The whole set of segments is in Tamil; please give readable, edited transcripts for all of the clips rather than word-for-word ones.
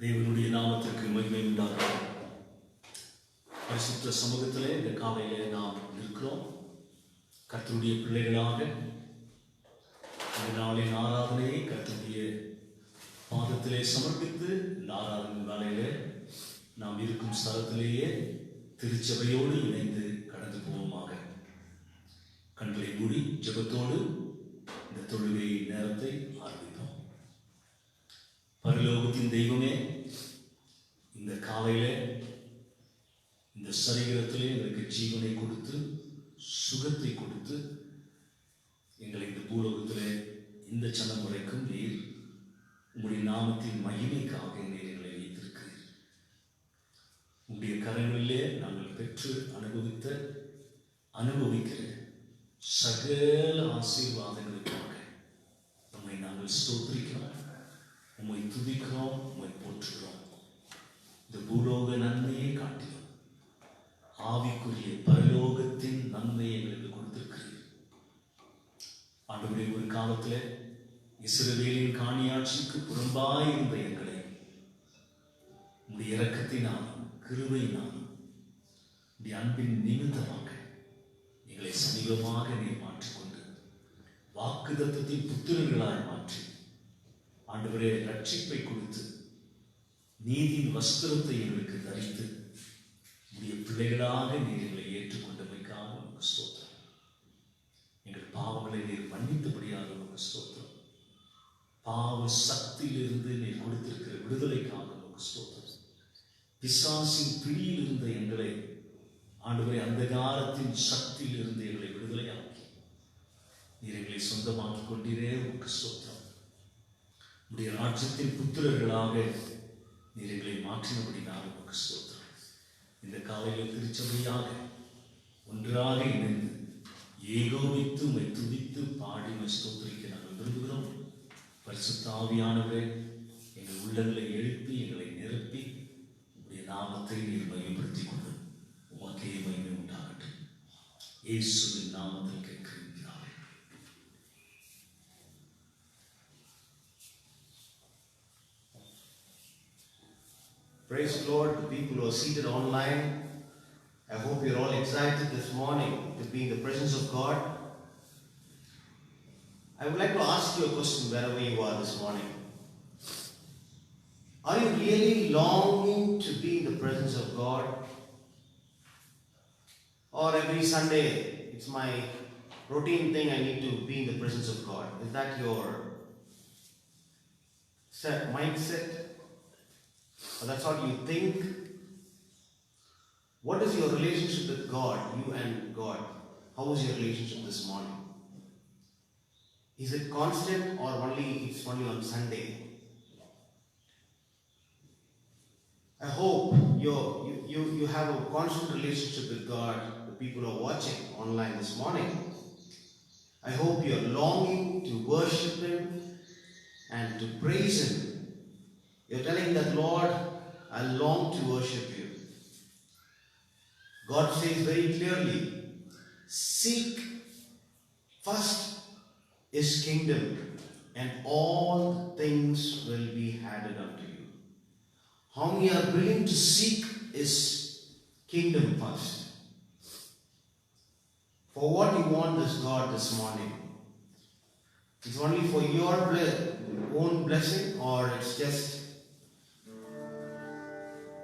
தேவனுடைய நாமத்திற்கு மகிமை உண்டாகும். பரிசுத்த சமூகத்திலே இந்த காலையிலே நாம் இருக்கிறோம். கர்த்தருடைய பிள்ளைகளாக இந்த நாளின் ஆராதனையை கர்த்தருடைய பாதத்திலே சமர்ப்பித்து இந்த ஆராதனை வேளையிலே நாம் இருக்கும் ஸ்தலத்திலேயே திருச்சபையோடு இணைந்து கடந்து போவோமாக. கண்களை மூடி ஜெபத்தோடு இந்த தொழுகை நேரத்தை ஆரம்பிப்போம். பரலோகத்தின் தெய்வமே, இந்த காலையில இந்த சரீரத்திலே எங்களுக்கு ஜீவனை கொடுத்து சுகத்தை கொடுத்து எங்களை இந்த பூலோகத்திலே இந்த சனம் வரைக்கும் நீர் உங்களுடைய நாமத்தின் மகிமைக்காக நீர் எங்களை வைத்திருக்கிறீர். உங்களுடைய கரங்களிலே நாங்கள் பெற்று அனுபவிக்கிற சகல ஆசீர்வாதங்களுக்காக நம்மை நாங்கள் ஸ்தோத்திரிக்கிறோம், உம்மை துதிக்கிறோம், உம்மை போற்றுகிறோம். இந்த பூலோக நன்மையை காட்டிலும் ஆவிக்குரிய பரலோகத்தின் நன்மையை எங்களுக்கு கொடுத்திருக்கிறீர். ஆண்டவரே, ஒரு காலத்தில் இஸ்ரவேலின் காணியாட்சிக்கு புறம்பாயிருந்த எங்களை உடைய இரக்கத்தினாலும் கிருபையினாலும் உடைய அன்பின் நிமித்தமாக எங்களை சமீபமாக நீர் மாற்றிக்கொண்டு வாக்குத்தத்தத்தின் புத்திரர்களாய் மாற்றி ஆண்டவரே ரட்சிப்பை கொடுத்து நீதியின் வஸ்திரத்தை எங்களுக்கு தரித்து உடைய பிள்ளைகளாக நீர் எங்களை ஏற்றுக்கொண்டமைக்காக உமக்கு ஸ்தோத்திரம். எங்கள் பாவங்களை நீர் மன்னித்தபடியாக உமக்கு ஸ்தோத்திரம். பாவ சக்தியிலிருந்து நீர் கொடுத்திருக்கிற விடுதலைக்காக உமக்கு ஸ்தோத்திரம். பிசாசின் பிடியில் இருந்த எங்களை ஆண்டவரே அந்தகாரத்தின் சக்தியில் இருந்து எங்களை விடுதலையாக்கி நீர் எங்களை சொந்தமாக்கி கொண்டீரே உமக்கு ஸ்தோத்திரம். உடைய ராஜ்யத்தின் புத்திரர்களாக நீர் எங்களை மாற்றினபடினால் உமக்கு ஸ்தோத்திரம். இந்த காலையில் திருச்சபையாக ஒன்றாக இணைந்து ஏகோபித்து உம்மை துதித்து பாடி உம்மை ஸ்தோத்திரிக்க நாங்கள் விரும்புகிறோம். பரிசுத்த ஆவியானவரே, எங்கள் உள்ளங்களை எழுப்பி எங்களை நிரப்பி உடைய நாமத்தை நீர் மகிமைப்படுத்திக் கொண்டு உமக்கே மகிமை உண்டாகட்டும். இயேசுவின் நாமத்தில் கேட்கிறேன். Praise the Lord, the people who are seated online. I hope you're all excited this morning to be in the presence of God. I would like to ask you a question wherever you are this morning. Are you really longing to be in the presence of God? Or every Sunday, it's my routine thing, I need to be in the presence of God? Is that your mindset? Or that's what you think? What is your relationship with God, you and God? How is your relationship this morning? Is it constant or it's only on Sunday? I hope you have a constant relationship with God, the people who are watching online this morning. I hope you are longing to worship Him and to praise Him. You're telling that, Lord, I long to worship you. God says very clearly, seek first His kingdom and all things will be added unto you. How many are willing to seek His kingdom first? For what you want this God this morning? It's only for your own blessing, or it's just,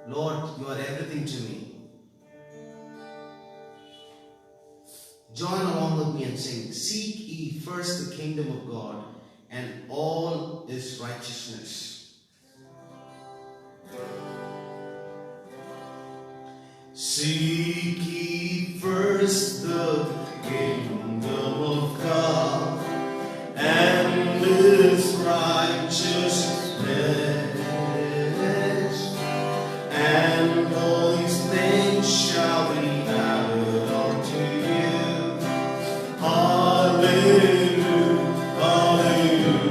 Lord, you are everything to me. Join along with me and sing, seek ye first the kingdom of God and all His righteousness. Seek ye first the kingdom of God and His righteousness, and all these things shall be added unto you. Hallelujah, hallelujah,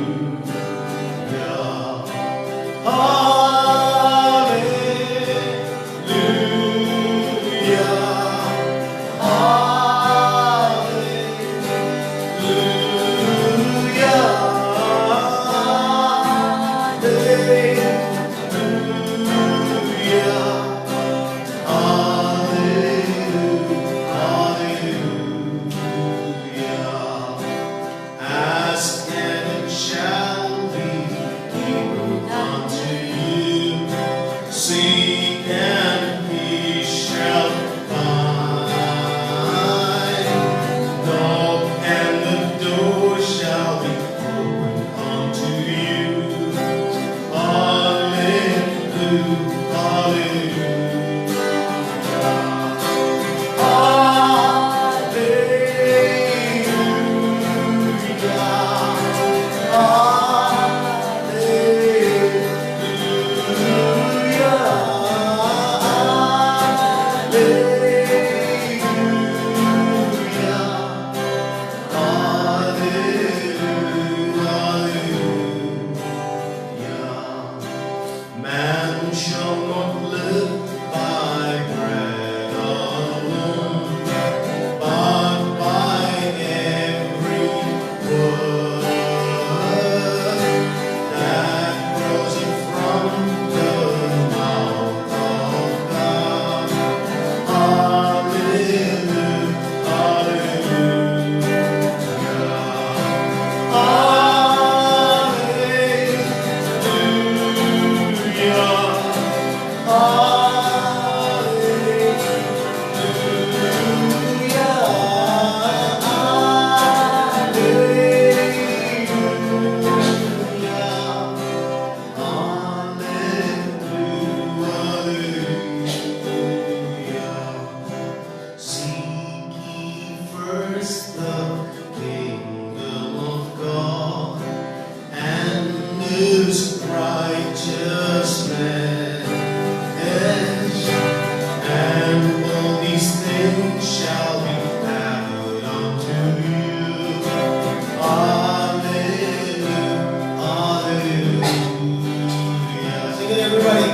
hallelujah, hallelujah. seek and he shall find. Knock and the door shall be opened unto you. Hallelujah, man shall not live by bread alone, but by every word that proceeds from the mouth of God. Hallelujah, hallelujah, Seek ye first the kingdom of God and His righteousness, and all these things shall be added unto you. Hallelujah, hallelujah. Sing it, everybody.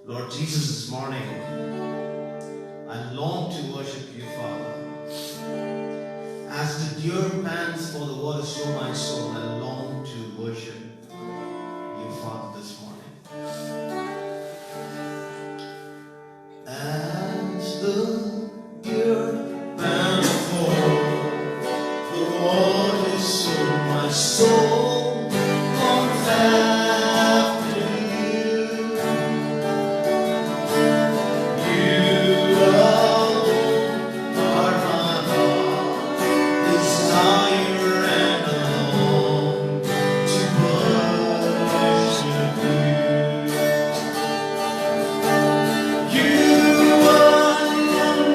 Lord Jesus, this morning, I long to worship you, Father. As the deer pants for the water, so my soul, I long to worship you, Father, this morning. As the deer pants for the water, so my soul longs after you. You alone are my heart desire and I long to worship you. You alone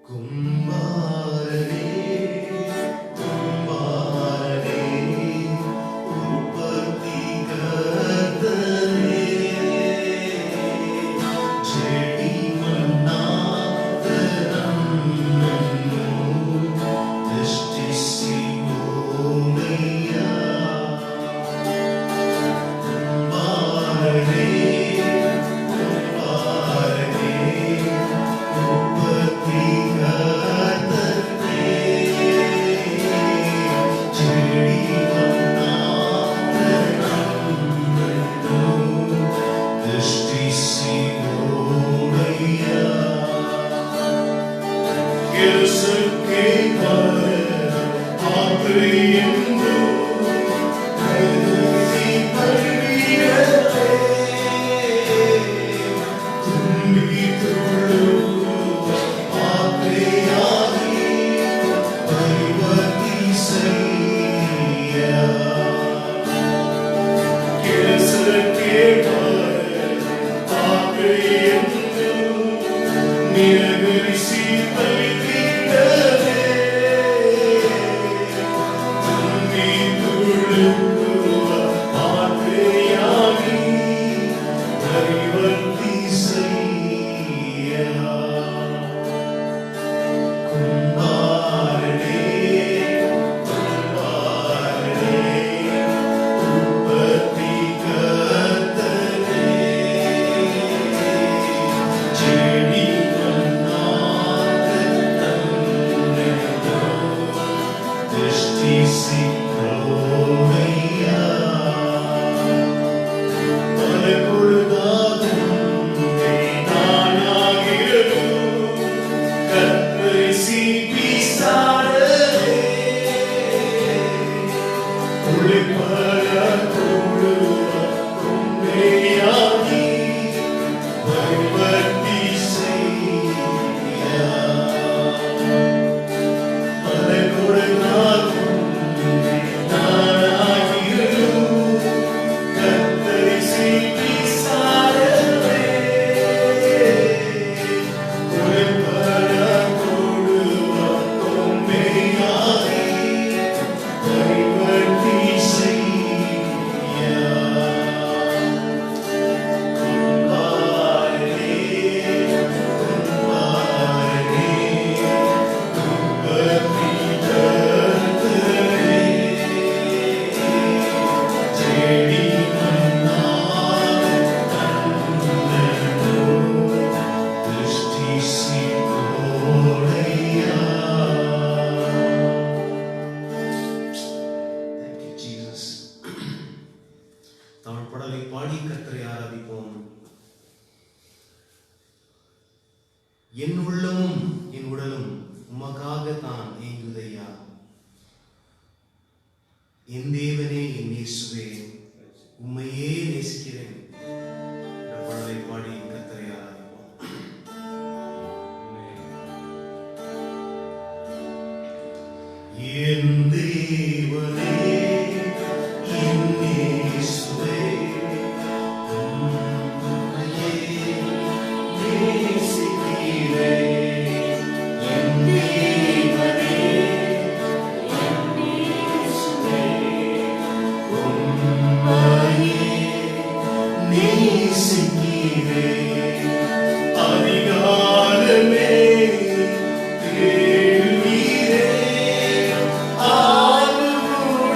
கும்பாரனே கும்பாரனே உற்பத்தி கர்த்தனே செடி மண்ணாத நன்னோ திருஷ்டிசி ஓலையா கும்பாரனே கும்பாரனே உற்பத்தி கர்த்தனே செடி மண்ணாத நன்னோ திருஷ்டிசி ஓலையா ಕೆಲಸಕ್ಕೆ ಆತ್ರೆಯೆಂದು ಕರೆಸಿ ಪರಿಯತೆ ತುಂಬಿ ತುಳುಕುವ ಆತ್ರೆಯಾಗಿ ಪರಿವರ್ತಿಸಯ್ಯ ಕೆಲಸಕ್ಕೆ ಆತ್ರೆಯೆಂದು ನಿರಗರಿಸಿ என் உள்ளமும் என் உடலும் உமக்காகத்தான் ஏங்குதையா. என் தேவனே, என் இயேசுவே, உம்மையே நேசிக்கிறேன். இந்த பாடலை பாடி கர்த்தரை ஆராதிப்போம். என் தேவனே, என் இயேசுவே, அதிகாலமே தேவீரே, ஆளுமுடைய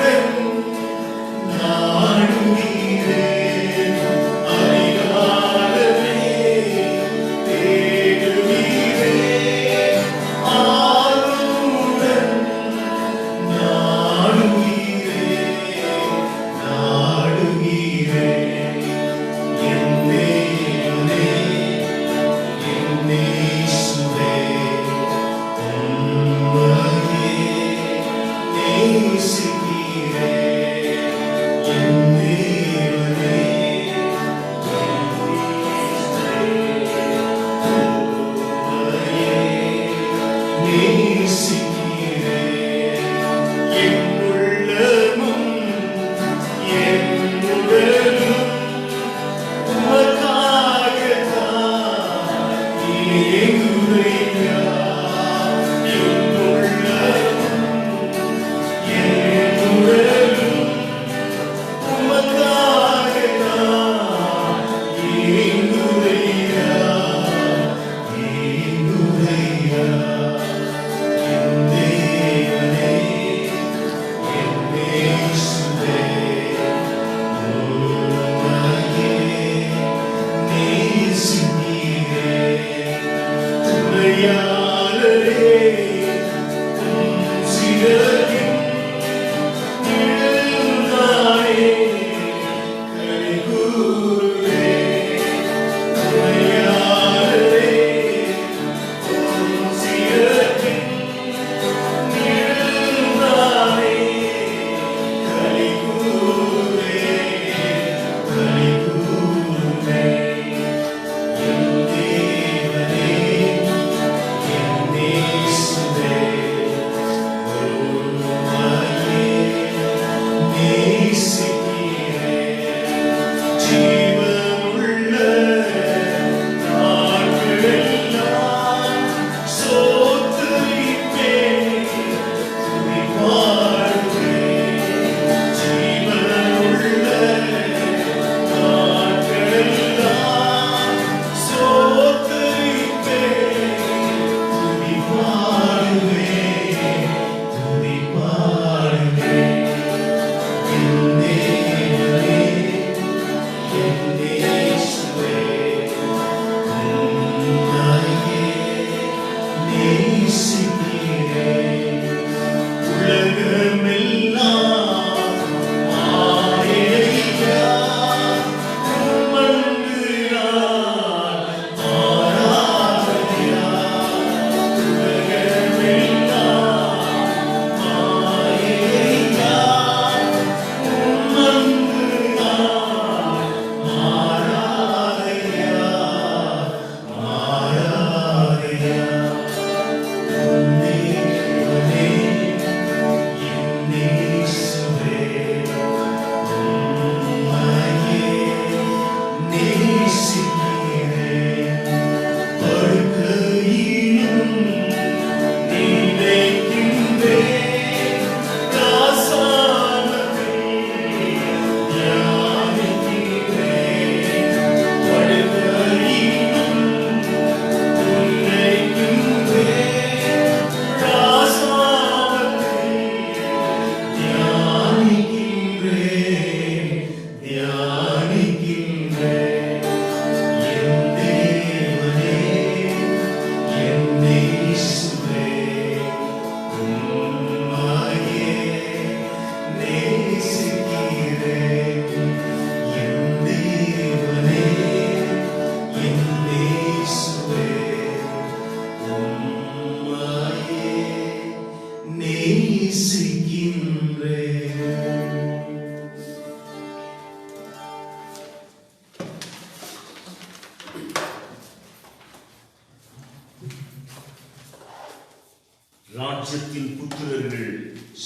ராஜ்யத்தின் புத்திரர்கள்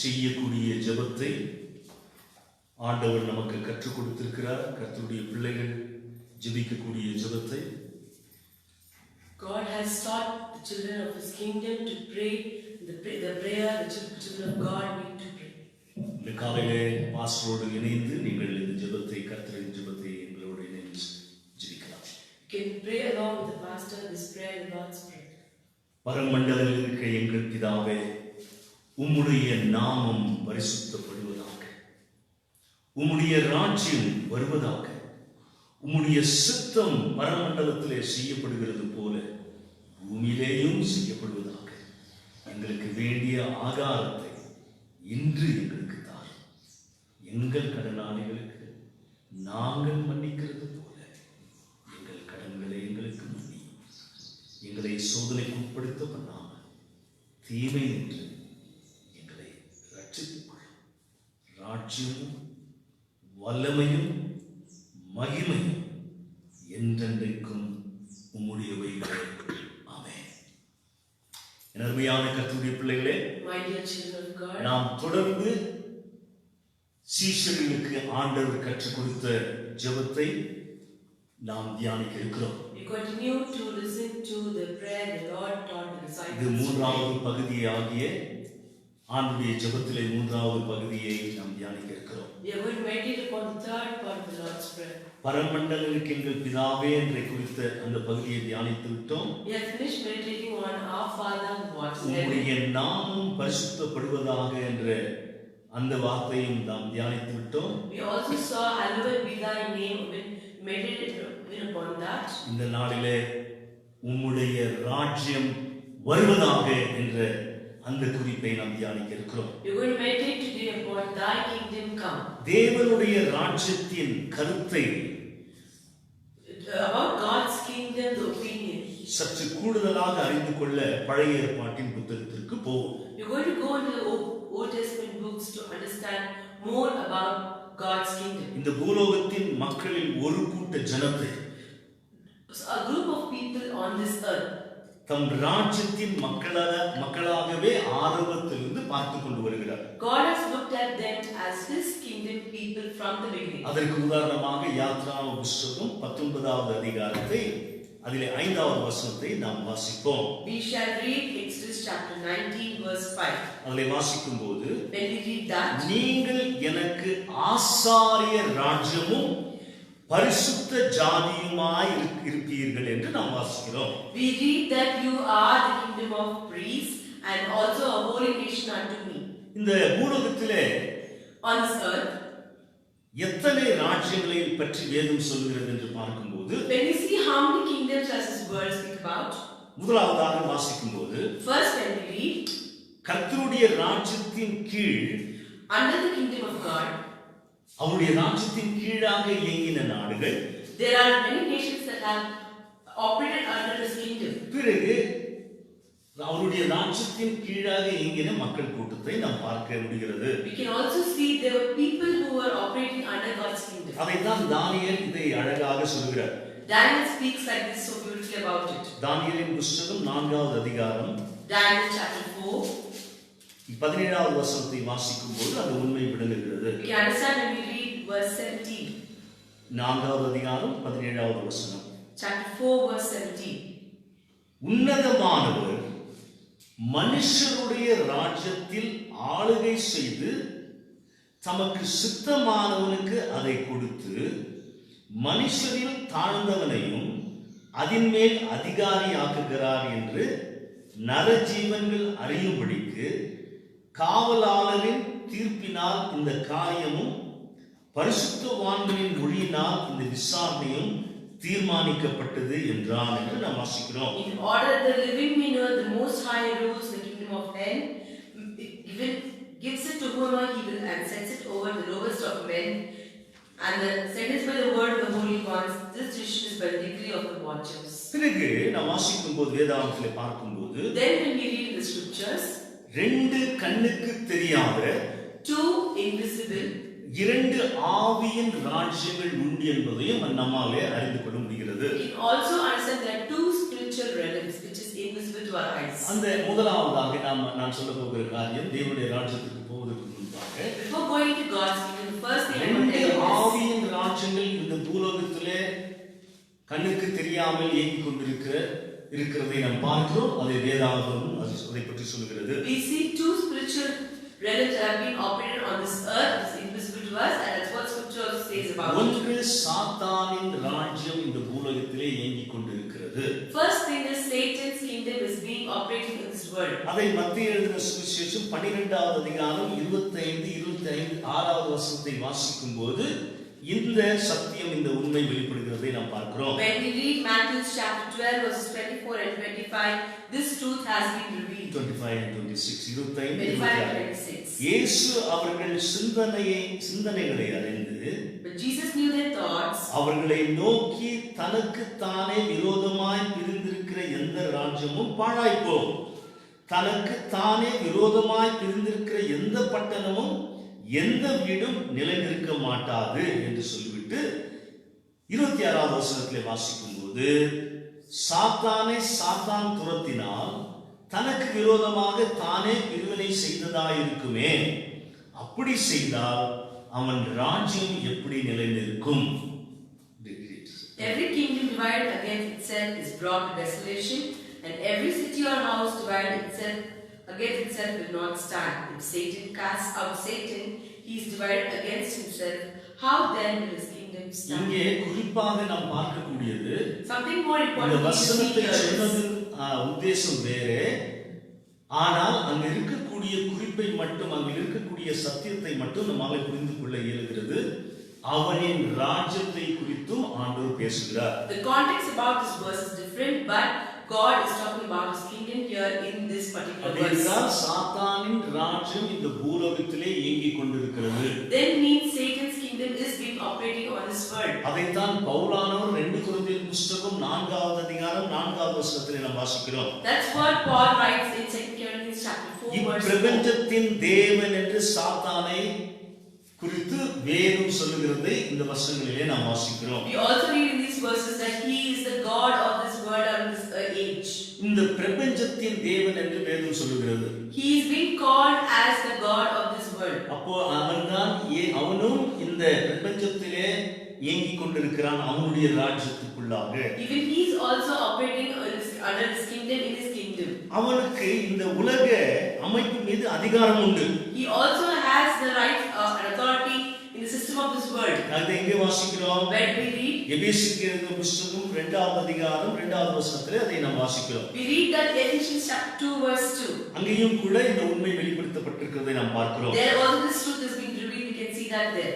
செய்யக்கூடிய ஜெபத்தை ஆண்டவர் நமக்கு கற்றுக் கொடுத்திருக்கிறார். கர்த்தருடைய பிள்ளைகள் ஜெபிக்கக்கூடிய ஜெபத்தை God has taught the children of His kingdom to pray the prayer the children of God need to pray. இந்த காலையிலே பாஸ்டரோடு இணைந்து நீங்கள் இந்த ஜெபத்தை, கர்த்தரின் ஜெபத்தை எங்களோடு இணைந்து ஜெபிக்கலாம். You can pray along with the pastor this prayer, the Lord's Prayer. பரமண்டலத்தில் இருக்கிற எங்கள் பிதாவே, உம்முடைய நாமம் பரிசுத்தப்படுவதாக, உம்முடைய ராஜ்யம் வருவதாக, உம்முடைய சித்தம் பரமண்டலத்திலே செய்யப்படுகிறது போல பூமியிலேயும் செய்யப்படுவதாக. எங்களுக்கு வேண்டிய ஆகாரத்தை இன்று எங்களுக்கு தாரும். எங்கள் கடனாளிகளுக்கு நாங்கள் மன்னிக்கிறது போல எங்கள் கடன்களை எங்களுக்கு மன்னியும். எங்களை சோதனைக்கு உட்படுத்த பண்ணாமல் தீமை என்று எங்களை ரட்சித்துக் கொள்ளும். ராஜ்யமும் வல்லமையும் மகிமையும் என்றென்றைக்கும் உம்முடையவைகளே. ஆமென். என் அருமையான கர்த்தருடைய பிள்ளைகளே, My dear children of God, நாம் தொடர்ந்து சீஷர்களுக்கு ஆண்டவர் கற்றுக் கொடுத்த ஜெபத்தை நாம் தியானிக்க இருக்கிறோம். we continue to listen to the prayer the Lord taught the இது disciples. மூன்றாவது பகுதியாகிய ஆண்டுடைய ஜெபத்திலே மூன்றாவது பகுதியை நாம் தியானிக்க இருக்கிறோம். We are going to meditate upon the third part of the Lord's Prayer. பரமண்டலங்களுக்கு எங்கள் பிதாவே என்ற குறித்த அந்த பகுதியை தியானித்து விட்டோம். We have finished meditating on our Father who art in heaven. உம்முடைய நாமம் பரிசுத்தப்படுவதாக என்ற அந்த வார்த்தையும் நாம் தியானித்து விட்டோம். We also saw hallowed be thy name, meditated upon that. இந்த நாளிலே உம்முடைய ராஜ்யம் வருவதாக என்ற அந்த குறிப்பை நாம் தியானிக்க இருக்கிறோம். We are going to meditate today upon thy kingdom come. தேவனுடைய ராஜ்யத்தின் கருத்தை About God's kingdom, the opinion. சற்று கூடுதலாக அறிந்து கொள்ள பழைய ஏற்பாட்டின் புத்தகத்திற்கு போவோம். We are going to go into the Old Testament books to understand more about God's kingdom. இந்த பூலோகத்தின் மக்களில் ஒரு கூட்ட ஜனத்தை So a group of people on this earth, தம் ராஜ்யத்தின் மக்களாகவே ஆரம்பத்திலிருந்து பார்த்து கொண்டு வருகிறார். God has looked at them as His kingdom people from the beginning. அதற்கு உதாரணமாக யாத்ராகம புத்தகம் 19வது அதிகாரத்தை அதிலே 5வது வசனத்தை நாம் வாசிப்போம். We shall read Exodus chapter 19 verse 5. அதிலே வாசிக்கும்போது, When we read that, நீங்கள் எனக்கு ஆசாரிய ராஜ்யமும் பரிசுத்த ஜாதியுமாய் இருப்பீர்கள் என்று நாம் வாசிக்கிறோம். we read that you are the kingdom of priests and also a holy nation unto me. இந்த பூலோகத்திலே On this earth, எத்தனை ராஜ்யங்களை பற்றி வேதம் சொல்கிறது என்று பார்க்கும்போது, when we see how many kingdoms does this word speak about, முதலாவதாக வாசிக்கும்போது, first when we read, கர்த்தருடைய ராஜ்யத்தின் கீழ், under the kingdom of God, அவருடைய ராஜ்யத்தின் கீழாக இயங்கின நாடுகள், there are many nations that have operated under His kingdom. பிறகு அவருடைய ராஜ்யத்தின் கீழாக இயங்கின மக்கள் கூட்டத்தை நாம் பார்க்க முடிகிறது. We can also see there were people who were operating under God's kingdom. அதைத்தான் தானியேல் இதை அழகாக சொல்கிறார். Daniel speaks like this so beautifully about it. தானியேலின் புத்தகம் 4வது அதிகாரம் Daniel chapter 4. 17வது வசனத்தை வாசிக்கும் போது அது உண்மை விளங்குகிறது. We can understand when we read verse 17. 4வது அதிகாரம் 17வது வசனம். Chapter 4 verse 17. உன்னதமானவர் மனுஷருடைய ராஜ்யத்தில் ஆளுகை செய்து தமக்கு சித்தமானவனுக்கு அதை கொடுத்து மனுஷரில் தாழ்ந்தவனையும் அதின் மேல் அதிகாரியாக்குகிறார் என்று நரஜீவன்கள் அறியும்படிக்கு காவலாளரின் தீர்ப்பினால் இந்த காரியமும் பரிசுத்தவான்களின் மொழியினால் இந்த விசாரணையும் தீர்மானிக்கப்பட்டது என்றான் என்று நாம் வாசிக்கிறோம். In order the living may know the Most High rules the kingdom of men, gives it to whomever He will and sets it over the lowest of men, and the sentenced by the word of the holy ones. This decision is by the decree of the watchers. பிறகு நாம் வாசிக்கும் போது வேதாகமத்திலே பார்க்கும்போது, Then when we read the scriptures, ரெண்டு கண்ணுக்கு தெரியாத two invisible, இரண்டு ஆவியின் ராஜ்யங்கள் உண்டு என்பதையும் நம்மாலே அறிந்து கொள்ள முடிகிறது. we can also understand that two spiritual realms which is invisible to to our eyes. அந்த முதலாவதாக நான் சொல்ல போகிற காரியம் தேவனுடைய ராஜ்யத்துக்கு போவதற்கு முன்பாக Before going to God's kingdom, the first thing I want to tell you is ஆவியின் ராஜ்யங்கள் இந்த பூலோகத்திலே கண்ணுக்கு தெரியாமல் இயங்கிக் இருக்கிறதை நாம் பார்க்கிறோம். அதை வேதாகமம் அதை பற்றி சொல்கிறது. we see two spiritual realms that have been operated on this earth, is invisible to us, and that's what scripture says about it. ஒன்று சாத்தானின் ராஜ்யம் இந்த பூலோகத்திலே இயங்கிக் கொண்டிருக்கிறது. First thing is Satan's kingdom is being operated in this world. அதை மத்திய எழுதின சுவிசேஷம் 12வது அதிகாரம் 25-26வது வசனத்தை வாசிக்கும் போது இந்த சத்தியம் இந்த உண்மை வெளிப்படுகிறதை நாம் பார்க்கிறோம். When we read Matthew chapter 12 verses 24 and 25, this truth has been revealed. 25 and 26 25 and 26. இயேசு அவர்கள் சிந்தனைகளை அறிந்து But Jesus knew their thoughts. அவர்களை நோக்கி தனக்கு தானே விரோதமாய் பிரிந்திருக்கிற எந்த ராஜ்யமும் பாழாய்ப்போம், தனக்கு தானே விரோதமாய் பிரிந்திருக்கிற எந்த பட்டணமும் எந்த வீடும் நிலைநிற்க மாட்டாது என்று சொல்லிவிட்டு 26வது வசனத்திலே வாசிக்கும் போது சாத்தானை சாத்தான் துரத்தினால் தனக்கு விரோதமாக தானே பிரிவினை செய்ததாயிருக்குமே, அப்படி செய்தால் அவன் ராஜ்யம் எப்படி நிலைநிற்கும்? Every kingdom divided against itself is brought to desolation, and every city or house divided itself against itself will not stand. If Satan casts out Satan, he is divided against himself. How then will his kingdom stand? இங்கே குறிப்பாக நாம் பார்க்கக்கூடியது Something more இந்த important வசனத்தை is சொன்னதின் உத்தேசம் வேறு, ஆனால் அங்க இருக்கக்கூடிய குறிப்பை மட்டும், அங்க இருக்கக்கூடிய சத்தியத்தை மட்டும் நம்மால் புரிந்து கொள்ள இயலுகிறது. அவனின் ராஜ்யத்தை குறித்தும் ஆண்டவர் பேசுகிறார். the context about this verse is different, but God is talking about his kingdom here in this particular verse. அப்படினால் சாத்தானின் ராஜ்யம் இந்த பூலோகத்திலே இயங்கிக் கொண்டிருக்கிறது. Then means Satan's kingdom is being operating on this world. அதைத்தான் பவுலானவர் 2 கொரிந்தியர் புத்தகம் 4வது அதிகாரம் 4வது வசனத்திலே நாம் வாசிக்கிறோம். That's what Paul writes in 2 Corinthians chapter 4 verse 4. இப்பிரபஞ்சத்தின் தேவன் என்று சாத்தானை குறித்து வேதம் சொல்லுகிறதை இந்த வசனங்களிலே நாம் வாசிக்கிறோம். We also read in these verses that he is the God of this world and this age. இந்த பிரபஞ்சத்தின் தேவன் என்று வேதம் சொல்லுகிறது. He is being called as the God of this world. அப்போ அவனும் இந்த பிரபஞ்சத்திலே இயங்கிக் கொண்டிருக்கிறான் அவனுடைய ராஜ்யத்துக்குள்ளாக. Even he is also operating under his kingdom, in his kingdom. அவனுக்கு இந்த உலக அமைப்பு மீது அதிகாரம் உண்டு. He also has the right and authority in the system of this world. அதை எங்கே வாசிக்கிறோம்? Where do we read? எபேசியருக்கு எழுதின புத்தகம் 2வது அதிகாரம் 2வது வசனத்திலே அதை நாம் வாசிக்கிறோம். We read that Ephesians chapter 2 verse 2. அங்கேயும் கூட இந்த உண்மை வெளிப்படுத்தப்பட்டிருக்கிறதை நாம் பார்க்கிறோம். There also this truth is being revealed. We can see that there.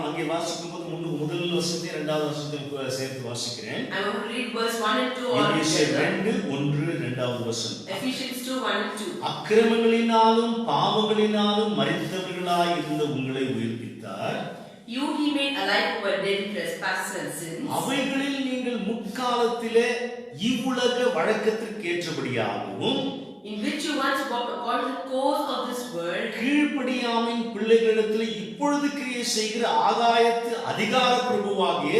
அங்கே வாசிக்கும் போது முதல் வசனத்தை 2வது வசனத்தை சேர்த்து வாசிக்கிறேன். I want to read verse 1 and 2 all எபேசியர் together. 2:1-2வது வசனம். Ephesians 2 1 and 2. அக்கிரமங்களினாலும் பாவங்களினாலும் மரித்தவர்களாய் இருந்த உங்களை உயிர்ப்பித்தார். You he made alive who were dead in trespasses and sins. அவைகளில் நீங்கள் முற்காலத்திலே இவ்வுலக வழக்கத்திற்கேற்றபடியாகவும் In which you once walked according to the course of this world. கீழ்ப்படியாமையின் பிள்ளைகளிடத்தில் இப்பொழுது கிரியை செய்கிற ஆகாயத்து அதிகார பிரபுவாகிய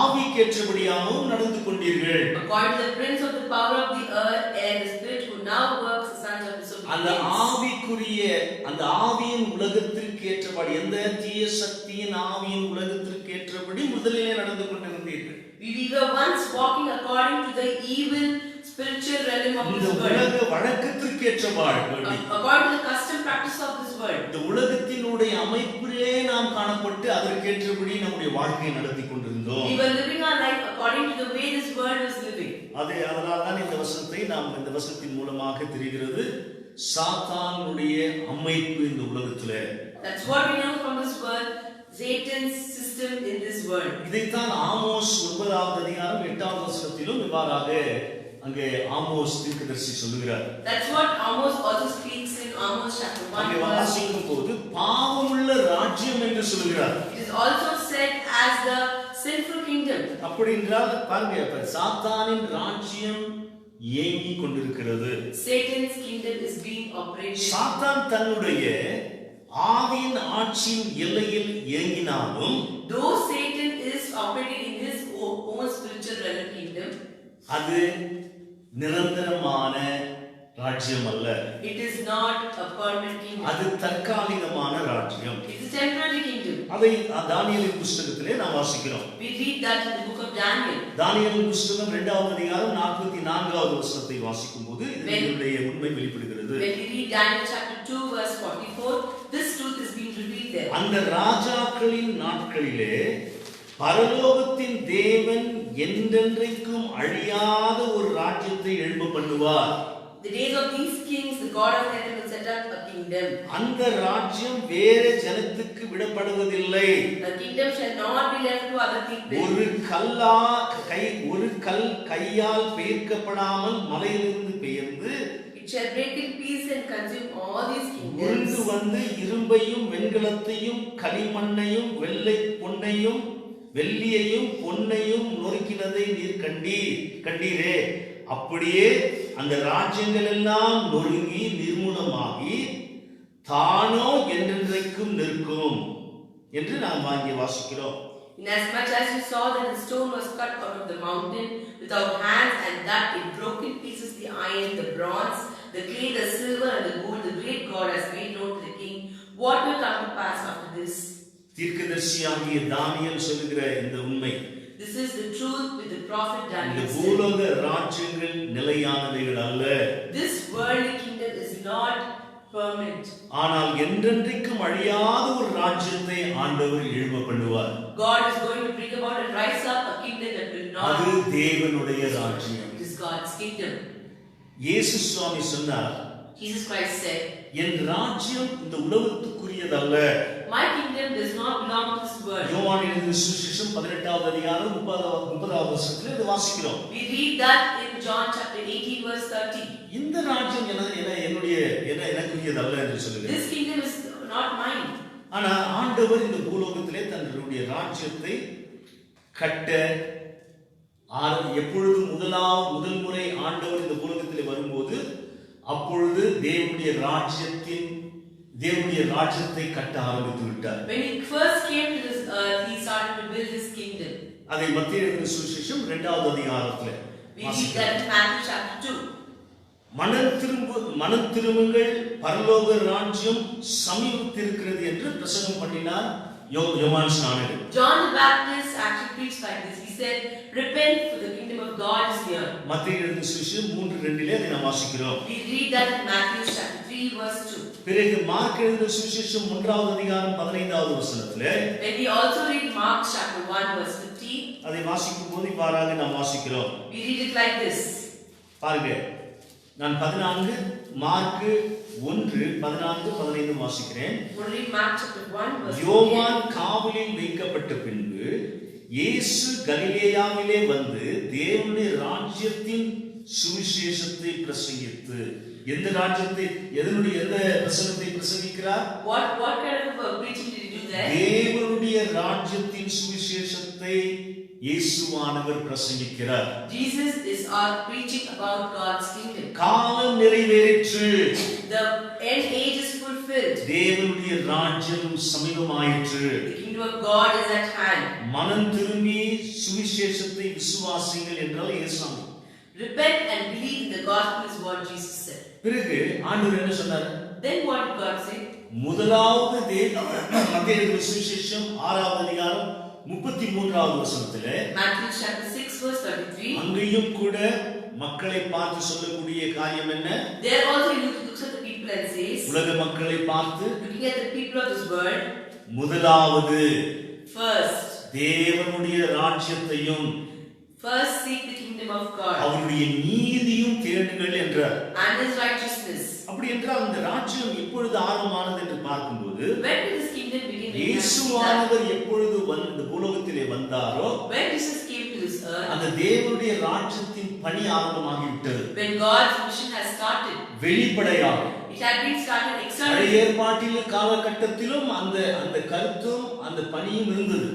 ஆவிக்கேற்றபடியாகவும் நடந்து கொண்டீர்கள். According to the prince of the power of the earth and the spirit who now works the sons of அந்த disobedience. ஆவிக்குரிய அந்த ஆவியின் உலகத்திற்கு ஏற்றபடி எந்த தீய சக்தியின் ஆவியின் உலகத்திற்கு ஏற்றபடி முதலிலே நடந்து கொண்டிருந்தீர்கள். We were once walking according to the evil spiritual realm of இந்த this world. உலக வழக்கத்திற்கு ஏற்றபடி According to the custom practice of this world. இந்த உலகத்தினுடைய அமைப்பிலே நாம் காணப்பட்டு அதற்கேற்றபடி நம்முடைய வாழ்க்கையை நடத்தி கொண்டிருந்தோம். We were living our life according to the way this world was living. அதனால தான் இந்த வசனத்தை நாம் இந்த வசனத்தின் மூலமாக தெரிகிறது சாத்தானுடைய அமைப்பு இந்த உலகத்திலே. That's what we know from this world, Satan's system in this world. இதைத்தான் ஆமோஸ் 9வது அதிகாரம் 8வது வசனத்திலும் இவ்வாறாக அங்கே ஆமோஸ் தீர்க்கதரிசி சொல்லுகிறார். That's what Amos also speaks in Amos chapter 1 அங்கே verse. வாசிக்கும் போது பாவமுள்ள ராஜ்யம் என்று சொல்லுகிறார். It is also said as the sinful kingdom. அப்படி என்றால் பாருங்க, அப்ப சாத்தானின் ராஜ்யம் இயங்கிக் கொண்டிருக்கிறது. Satan's kingdom is being operated. சாத்தான் தன்னுடைய ஆவியின் ஆட்சியின் எல்லையில் இயங்கினாலும் Though Satan is operating in his own spiritual realm kingdom, அது நிரந்தரமான ராஜ்யம் அல்ல. It is not a permanent kingdom. அது தற்காலிகமான ராஜ்யம். It is a temporary kingdom. அதை தானியேலின் புத்தகத்திலே நாம் வாசிக்கிறோம். We read that in the book of Daniel. தானியேலின் புத்தகம் 2வது அதிகாரம் 44வது வசனத்தை வாசிக்கும்போது இதனுடைய உண்மை வெளிப்படுகிறது. When we read Daniel chapter 2 verse 44, this truth is being revealed there. அந்த ராஜாக்களின் நாட்களிலே பரலோகத்தின் தேவன் என்றென்றைக்கும் அழியாத ஒரு ராஜ்யத்தை எழும்ப பண்ணுவார். The days of these kings, the God of heaven will set up a kingdom. அந்த ராஜ்யம் வேறு ஜனத்துக்கு விடப்படுவதில்லை. The kingdom shall not be left to other people. ஒரு கல் கையால் பெயர்க்கப்படாமல் மலையிலிருந்து பெயர்ந்து It shall break in peace and consume all these kingdoms. உருண்டு வந்து இரும்பையும் வெண்கலத்தையும் களிமண்ணையும் வெள்ளியையும் பொன்னையும் நொறுக்கினதை நீர் கண்டீரே. அப்படியே அந்த ராஜ்யங்கள் எல்லாம் நொறுங்கி நிர்மூலமாகி தானோ என்றென்றைக்கும் நிற்கும் என்று நாம் இங்கே வாசிக்கிறோம். Inasmuch as you saw that the stone was cut out of the mountain without hands, and that it broke in pieces the iron, the bronze, the clay, the silver, and the gold, the great God has made known to the king what will come to pass after this. தீர்க்கதரிசியாகிய தானியேல் சொல்லுகிற இந்த உண்மை. This is the truth with the prophet Daniel. இந்த பூலோக ராஜ்யங்கள் நிலையானவைகள் அல்ல. This worldly kingdom is not permanent. ஆனால் என்றென்றைக்கும் அழியாத ஒரு ராஜ்யத்தை ஆண்டவர் எழும்ப பண்ணுவார். God is going to bring about and rise up a kingdom that will not. அது தேவனுடைய ராஜ்யம். It is God's kingdom. இயேசு சுவாமி சொன்னார், Jesus Christ said, என் ராஜ்யம் இந்த உலகத்துக்குரியதல்ல. My kingdom does not belong to this world. யோவான் எழுதின சுவிசேஷம் 18வது அதிகாரம் 30வது வசனத்திலே இதை வாசிக்கிறோம். We read that in John chapter 18 verse 30. இந்த ராஜ்யம் எனக்குரியதல்ல என்று சொல்லுகிறார். This kingdom is not mine. ஆனா ஆண்டவர் இந்த பூலோகத்திலே தன்னுடைய ராஜ்யத்தை கட்ட எப்பொழுது முதல் முறை ஆண்டவர் இந்த பூலோகத்திலே வரும்போது அப்பொழுது தேவனுடைய ராஜ்யத்தை கட்ட ஆரம்பித்து விட்டார். When he first came to this earth, he started to build his kingdom. அதை மத்தேயு எழுதின சுவிசேஷம் 2வது அதிகாரத்திலே We read that in Matthew chapter 2. மனம் திரும்புங்கள், பரலோக ராஜ்யம் சமீபத்திருக்கிறது என்று பிரசங்கம் பண்ணினார் யோவான் ஸ்நானகன். John the Baptist actually preached like this. He said, "Repent, for the kingdom of God is near." மத்தேயு எழுதின சுவிசேஷம் 3:2 அதை நாம் வாசிக்கிறோம். We read that in Matthew chapter 3 verse 2. பிறகு மார்க் எழுதின சுவிசேஷம் 1வது அதிகாரம் 15வது வசனத்திலே When we also read Mark chapter 1 verse 15, அதை வாசிக்கும் போது இவ்வாறாக நாம் வாசிக்கிறோம். we read it like this. பாருங்க, நான் 14 மார்க் 1:14-15 வாசிக்கிறேன். We'll read Mark chapter 1 verse 15. யோவான் காவலில் வைக்கப்பட்ட பின்பு இயேசு கலிலேயாவிலே வந்து தேவனுடைய ராஜ்யத்தின் சுவிசேஷத்தை பிரசங்கித்து, எந்த பிரசங்கத்தை பிரசங்கிக்கிறார்? What kind of preaching did he do there? தேவனுடைய ராஜ்யத்தின் சுவிசேஷத்தை இயேசுவானவர் பிரசங்கிக்கிறார். Jesus is preaching about God's kingdom. காலம் நிறைவேறிற்று. The end age is fulfilled. தேவனுடைய ராஜ்யம் சமீபமாயிற்று. The kingdom of God is at hand. மனம் திரும்பி சுவிசேஷத்தை விசுவாசிங்கள் என்றால் இயேசுவாமி. Repent and believe in the gospel is what Jesus said. பிறகு ஆண்டவர் என்ன சொன்னார்? Then what did God say? முதலாவது மத்தேயு சுவிசேஷம் 6வது அதிகாரம் 33வது வசனத்திலே Matthew chapter 6 verse 33. அங்கேயும் கூட மக்களை பார்த்து சொல்லக்கூடிய காரியம் என்ன? There also he looks at the people and says, உலக மக்களை பார்த்து, looking at the people of this world, முதலாவது first தேவனுடைய ராஜ்யத்தையும் first seek the kingdom of God அவருடைய நீதியும் தேடுங்கள் என்றார். and his righteousness. அப்படி என்றால் அந்த ராஜ்யம் எப்பொழுது ஆரம்பமானது என்று பார்க்கும்போது, When did this kingdom begin? இயேசுவானவர் எப்பொழுது இந்த பூலோகத்திலே வந்தாரோ, when Jesus came to this earth, அந்த தேவனுடைய ராஜ்யத்தின் பணி ஆரம்பமாகிவிட்டது. when God's mission has started, வெளிப்படையாக it had been started பழைய externally. ஏற்பாட்டில் காலகட்டத்திலும் அந்த கருத்தும் அந்த பணியும் இருந்தது.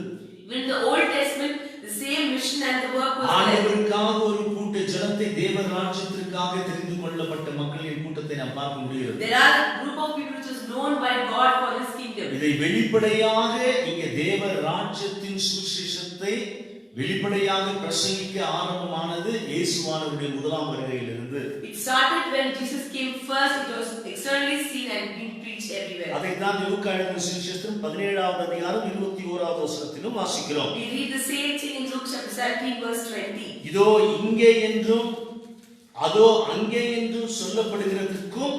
In the Old Testament, the same mission and the work was there. ஆண்டவருக்காக ஒரு கூட்ட ஜனத்தை, தேவ ராஜ்யத்திற்காக தெரிந்து கொள்ளப்பட்ட மக்களின் கூட்டத்தை நாம் பார்க்க முடிகிறது. There are a group of people which is known by God for His kingdom. இதை வெளிப்படையாக இங்கே தேவ ராஜ்யத்தின் சுவிசேஷத்தை வெளிப்படையாக பிரசங்கிக்க ஆரம்பமானது இயேசுவானவருடைய முதலாம் வருகையிலிருந்து. It started when Jesus came first it was externally seen and being preached everywhere. அதைத்தான் லூக்கா எழுதின சுவிசேஷம் 17வது அதிகாரம் 21வது வசனத்திலும் வாசிக்கிறோம். We read the same thing in Luke chapter 17 verse 20. இதோ இங்கே என்றும் அதோ அங்கே என்றும் சொல்லப்படுகிறதற்கும்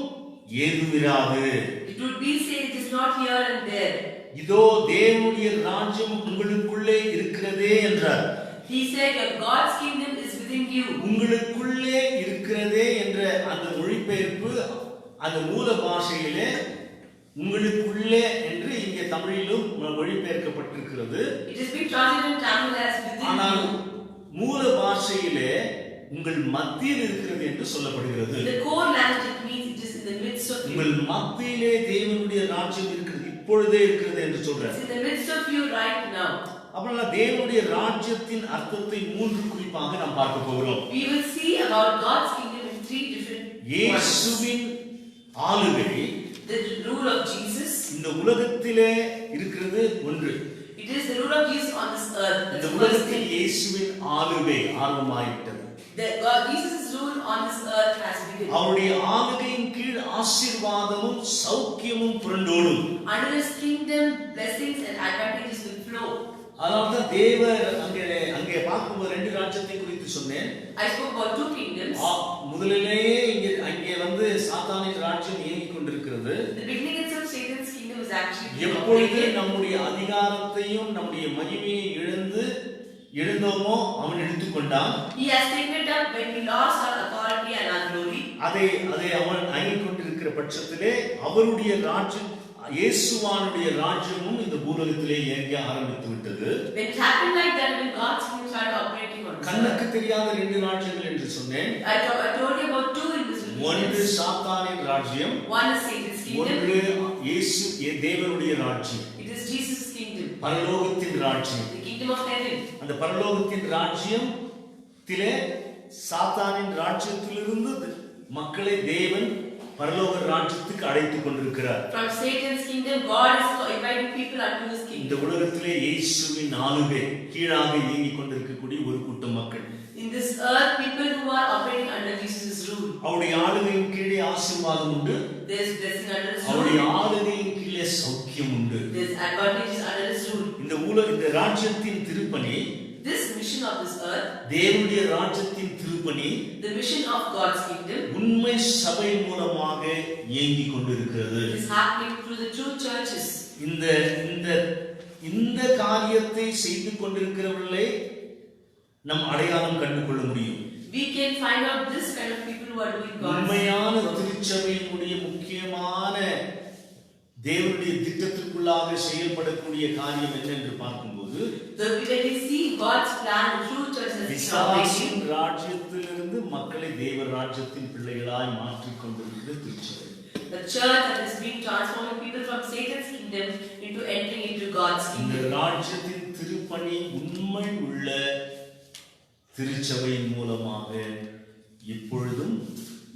ஏதுமிராது. It would be said it is not here and there. இதோ தேவனுடைய ராஜ்யம் உங்களுக்குள்ளே இருக்கிறதே என்றார். He said God's kingdom is within you. உங்களுக்குள்ளே இருக்கிறதே என்ற அந்த மொழிபெயர்ப்பு அந்த மூல பாஷையிலே உங்களுக்குள்ளே என்று இங்கே தமிழிலும் மொழிபெயர்க்கப்பட்டிருக்கிறது. It has been translated in Tamil as within ஆனால் you. மூல பாஷையிலே உங்கள் மத்தியில் இருக்கிறது என்று சொல்லப்படுகிறது. In the core language it means it is in the midst of you. உங்கள் மத்தியிலே தேவனுடைய ராஜ்யம் இருக்கிறது, இப்பொழுதே இருக்கிறது என்று சொல்றார். It's in the midst of you right now. அப்படின்னா தேவனுடைய ராஜ்யத்தின் அர்த்தத்தை 3 குறிப்பாக நாம் பார்க்க போகிறோம். We will see about God's kingdom in 3 different points. இயேசுவின் ஆளுகை The rule of Jesus. இந்த உலகத்திலே இருக்கிறது ஒன்று. It is the rule of Jesus on this earth. இந்த That's the first உலகத்தில் thing. இயேசுவின் ஆளுகை ஆரம்பமாயிட்டது. Jesus' rule on this earth has begun. அவருடைய ஆளுகையின் கீழ் ஆசீர்வாதமும் சௌக்கியமும் புரண்டோடும். Under his kingdom, blessings and advantages will flow. அதனால்தான் தேவர் அங்கே பார்க்கும்போது 2 ராஜ்யத்தை குறித்து சொன்னேன். I spoke about 2 kingdoms. முதலிலேயே அங்கே வந்து சாத்தானின் ராஜ்யம் இயங்கிக் கொண்டிருக்கிறது. The beginning itself, Satan's kingdom is actually எப்பொழுது நம்முடைய அதிகாரத்தையும் நம்முடைய மகிமையை இழந்தோமோ அவன் எடுத்துக்கொண்டான். He has taken it up when we lost our authority and our glory. அதை அவன் அங்கிக் கொண்டிருக்கிற பட்சத்திலே அவருடைய ராஜ்யம் இயேசுவானுடைய ராஜ்யமும் இந்த பூலோகத்திலே இயங்க ஆரம்பித்து விட்டது. When it happened like that, when God's kingdom started operating on us. கண்ணுக்கு தெரியாத 2 ராஜ்யங்கள் என்று சொன்னேன். I told you about 2 invisible kingdoms. ஒன்று சாத்தானின் ராஜ்யம், One is Satan's kingdom. ஒன்று இயேசு தேவனுடைய ராஜ்யம், It is Jesus' kingdom. பரலோகத்தின் ராஜ்யம். The kingdom of heaven. அந்த பரலோகத்தின் ராஜ்யத்திலே சாத்தானின் ராஜ்யத்திலிருந்து மக்களை தேவன் பரலோக ராஜ்யத்துக்கு அழைத்துக் கொண்டிருக்கிறார். From Satan's kingdom, God is inviting people unto his kingdom. இந்த உலகத்திலே இயேசுவின் ஆளுகை கீழாக இயங்கிக் கொண்டிருக்கக்கூடிய ஒரு கூட்டம் மக்கள். In this earth, people who are operating under Jesus' rule. அவருடைய ஆளுகையின் கீழே ஆசீர்வாதம் உண்டு. There is blessing under his அவருடைய rule. ஆளுகையின் கீழே சௌக்கியம் உண்டு. There is advantages under his rule. இந்த ராஜ்யத்தின் திருப்பணி, This mission of this earth, தேவனுடைய ராஜ்யத்தின் திருப்பணி, the mission of God's kingdom, உண்மை சபை மூலமாக இயங்கிக் கொண்டிருக்கிறது. is happening through the true churches. இந்த காரியத்தை செய்து கொண்டிருக்கிறவர்களை நம் அடையாளம் கண்டு கொள்ள முடியும். We can find out this kind of people who are doing God's உண்மையான work. திருச்சபையினுடைய முக்கியமான தேவனுடைய திட்டத்திற்குள்ளாக செயல்படக்கூடிய காரியம் என்ன என்று பார்க்கும்போது, When we see God's plan, the true church is பிசாசின் ராஜ்யத்திலிருந்து மக்களை தேவ ராஜ்யத்தின் பிள்ளைகளாய் மாற்றிக் கொண்டிருக்கிற திருச்சபை. the church that is being transforming people from Satan's kingdom into entering into God's இந்த kingdom. ராஜ்யத்தின் திருப்பணி உண்மை உள்ள திருச்சபையின் மூலமாக எப்பொழுதும்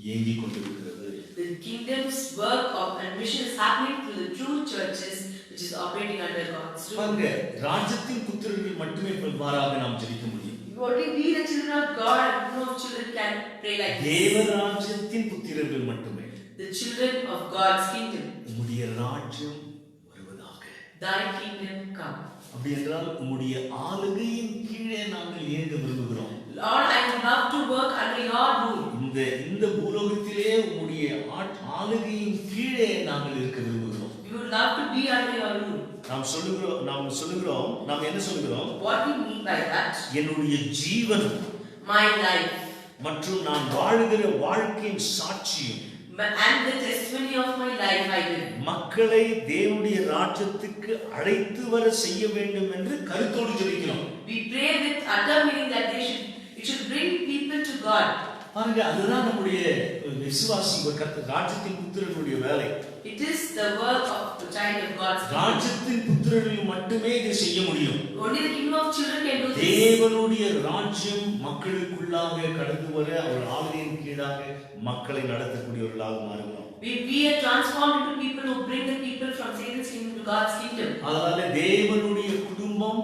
இயங்கிக் கொண்டிருக்கிறது. The kingdom's work of and mission is happening through the true churches which is operating under God's rule. பாருங்க, ராஜ்யத்தின் புத்திரர்கள் மட்டுமே இவ்வாறாக நாம் ஜெபிக்க முடியும். Only we the children of God and no children can pray like this. தேவ ராஜ்யத்தின் புத்திரர்கள் மட்டுமே. The children of God's kingdom. உம்முடைய ராஜ்யம் வருவதாக. Thy kingdom come. அப்படி என்றால் உம்முடைய ஆளுகையின் கீழே நாங்கள் இயங்க விரும்புகிறோம். Lord, I would love to work under your rule. இந்த பூலோகத்திலே உம்முடைய ஆளுகையின் கீழே நாங்கள் இருக்க விரும்புகிறோம். We would love to be under your rule. நாம் என்ன சொல்லுகிறோம்? What we mean by that? என்னுடைய ஜீவன், My life, மற்றும் நான் வாழுகிற வாழ்க்கையின் சாட்சியம், and the testimony of my life I live. மக்களை தேவனுடைய ராஜ்யத்துக்கு அழைத்து வர செய்ய வேண்டும் என்று கருத்தோடு ஜெபிக்கிறோம். We pray with utter meaning that it should bring people to God. பாருங்க, அதுதான் நம்முடைய விசுவாசி ராஜ்யத்தின் புத்திரர்களுடைய வேலை. It is the work of the child of God's kingdom. ராஜ்யத்தின் புத்திரர்கள் மட்டுமே இதை செய்ய முடியும். Only the kingdom of children can do this. தேவனுடைய ராஜ்யம் மக்களுக்குள்ளாக கடந்து வர அவர் ஆளுகையின் கீழாக மக்களை நடத்தக்கூடியவர்களாக மாறுகிறோம். We are transformed into people who bring the people from Satan's kingdom to God's kingdom. அதனால தேவனுடைய குடும்பம்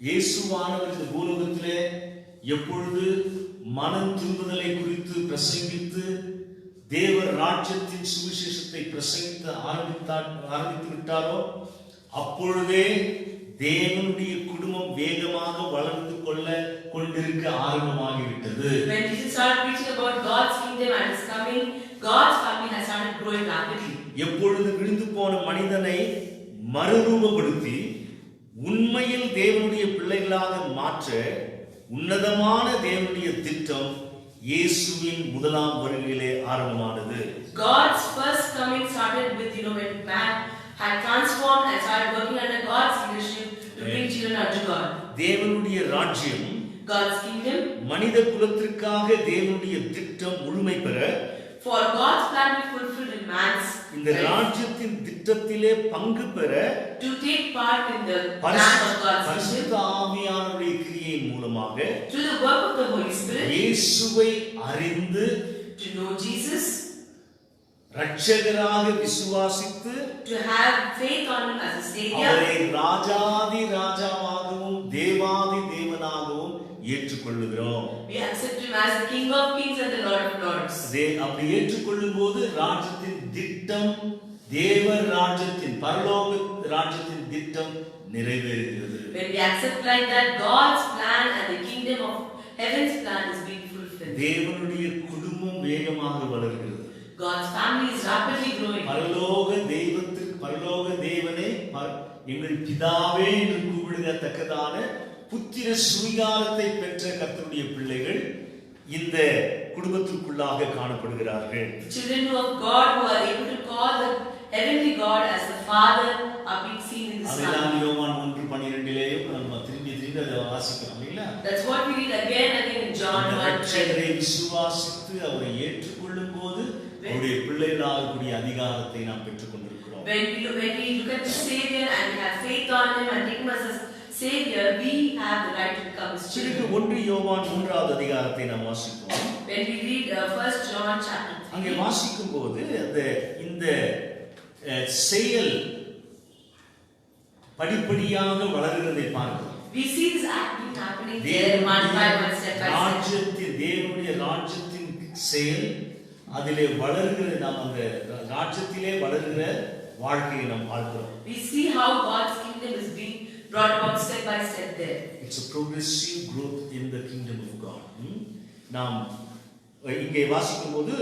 இயேசுவானவர் இந்த பூலோகத்திலே எப்பொழுது மனம் திரும்புதலை குறித்து பிரசங்கித்து தேவ ராஜ்யத்தின் சுவிசேஷத்தை பிரசங்கித்து ஆரம்பித்து விட்டாரோ அப்பொழுதே தேவனுடைய குடும்பம் வேகமாக வளர்ந்து கொண்டிருக்க ஆரம்பமாகிவிட்டது. When Jesus started preaching about God's kingdom and His coming, God's family has started growing rapidly. எப்பொழுது விழுந்து போன மனிதனை மறுரூபப்படுத்தி உண்மையில் தேவனுடைய பிள்ளைகளாக மாற்ற உன்னதமான தேவனுடைய திட்டம் இயேசுவின் முதலாம் வருகையிலே ஆரம்பமானது. God's first coming started with, when man had transformed and started working under God's leadership to bring children unto God. தேவனுடைய ராஜ்யம், God's kingdom, மனித குலத்திற்காக தேவனுடைய திட்டம் முழுமை பெற, for God's plan to be fulfilled in man's இந்த ராஜ்யத்தின் திட்டத்திலே பங்கு பெற, to take part in the plan of God's பரிசுத்த kingdom, ஆவியானவருடைய கிரியையின் மூலமாக through the work of the Holy Spirit, இயேசுவை அறிந்து, to know Jesus, இரட்சகராக விசுவாசித்து, to have faith on Him as a Savior, அவரை ராஜாதி ராஜாவாகவும் தேவாதி தேவனாகவும் ஏற்றுக்கொள்ளுகிறோம். we accept Him as the King of Kings and the Lord of Lords. அப்படி ஏற்றுக்கொள்ளும் போது ராஜ்யத்தின் திட்டம், தேவ ராஜ்யத்தின் பரலோக ராஜ்யத்தின் திட்டம் நிறைவேறுகிறது. When we accept like that, God's plan and the kingdom of heaven's plan is being fulfilled. தேவனுடைய குடும்பம் வேகமாக வளர்கிறது. God's family is rapidly growing. பரலோக தேவனே எங்கள் பிதாவே என்று கூப்பிடத்தக்கதான புத்திர சுவிகாரத்தை பெற்ற கர்த்தருடைய பிள்ளைகள் இந்த குடும்பத்திற்குள்ளாக காணப்படுகிறார்கள். The children of God who are able to call the heavenly God as the Father are being seen in this family. அதனால யோவான் 1:12 நம்ம திரும்பி அதை வாசிக்கிறோம் இல்லையா? That's what we read again in John 1:12. விசுவாசித்து அவரை ஏற்றுக்கொள்ளும் போது அவருடைய பிள்ளைகளாகக்கூடிய அதிகாரத்தை நாம் பெற்றுக் கொண்டிருக்கிறோம். When we look at the Savior and we have faith on Him and take Him as a Savior, we have the right to become His children. 1 யோவான் 3வது அதிகாரத்தை நாம் வாசிப்போம். When we read 1 John chapter 3, அங்கே வாசிக்கும் போது இந்த செயல் படிப்படியாக வளர்கிறதை பார்க்கிறோம். we see this acting happening there one by one, step by step. தேவனுடைய ராஜ்யத்தின் செயல் அதிலே வளர்கிற, நாம் அந்த ராஜ்யத்திலே வளர்கிற வாழ்க்கையை நாம் பார்க்கிறோம். We see how God's kingdom is being brought about step by step there. It's a progressive growth in the kingdom of God. நாம் இங்கே வாசிக்கும் போது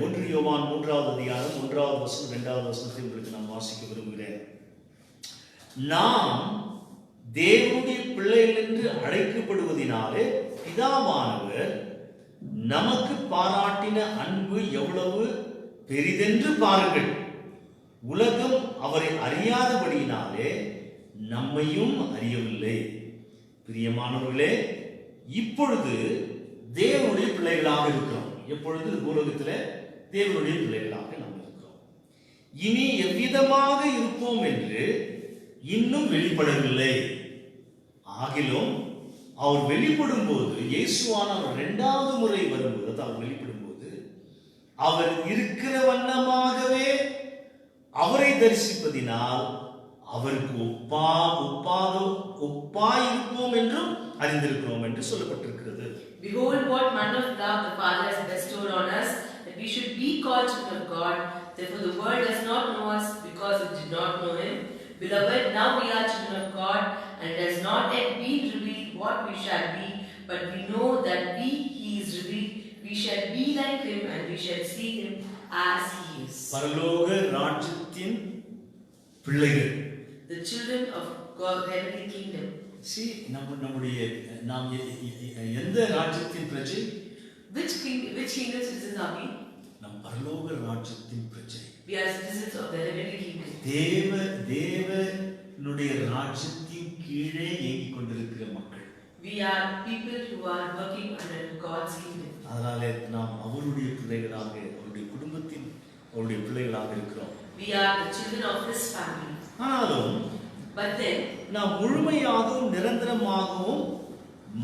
1 யோவான் 3வது அதிகாரம் 1வது வசனம் 2வது வசனத்தை உங்களுக்கு நான் வாசிக்க விரும்புகிறேன். நாம் தேவனுடைய பிள்ளைகள் என்று அழைக்கப்படுவதினாலே பிதாவானவர் நமக்கு பாராட்டின அன்பு எவ்வளவு பெரிதென்று பாருங்கள். உலகம் அவரை அறியாதபடியினாலே நம்மையும் அறியவில்லை. பிரியமானவர்களே, இப்பொழுது தேவனுடைய பிள்ளைகளாக இருக்கிறோம். எப்பொழுது உலகத்தில் தேவனுடைய பிள்ளைகளாக நாம் இருக்கிறோம். இனி எவ்விதமாக இருப்போம் என்று இன்னும் வெளிப்படவில்லை. ஆகிலும் அவர் வெளிப்படும் போது, இயேசுவானவர் 2வது முறை வரும்போது அவர் வெளிப்படும் போது அவர் இருக்கிற வண்ணமாகவே அவரை தரிசிப்பதினால் அவருக்கு ஒப்பாயிருப்போம் என்றும் அறிந்திருக்கிறோம் என்று சொல்லப்பட்டிருக்கிறது. Behold, what manner of love the Father has bestowed on us, that we should be called children of God. Therefore the world does not know us, because it did not know Him. Beloved, now we are children of God, and it has not yet been revealed what we shall be, but we know that He is revealed, we shall be like Him, and we shall see Him as He is. பரலோக ராஜ்யத்தின் பிள்ளைகள், the children of God, heavenly kingdom. நம்முடைய நாம் எந்த ராஜ்யத்தின் பிரஜை? Which kingdom citizens are we? நம் பரலோக ராஜ்யத்தின் பிரஜை. We are citizens of the heavenly kingdom. தேவனுடைய ராஜ்யத்தின் கீழே இயங்கிக் கொண்டிருக்கிற மக்கள். We are people who are working under God's kingdom. அதனாலே நாம் அவருடைய பிள்ளைகளாக, அவருடைய குடும்பத்தின் அவருடைய பிள்ளைகளாக இருக்கிறோம். We are the children of His family. ஆனாலும் But then நாம் முழுமையாகவும் நிரந்தரமாகவும்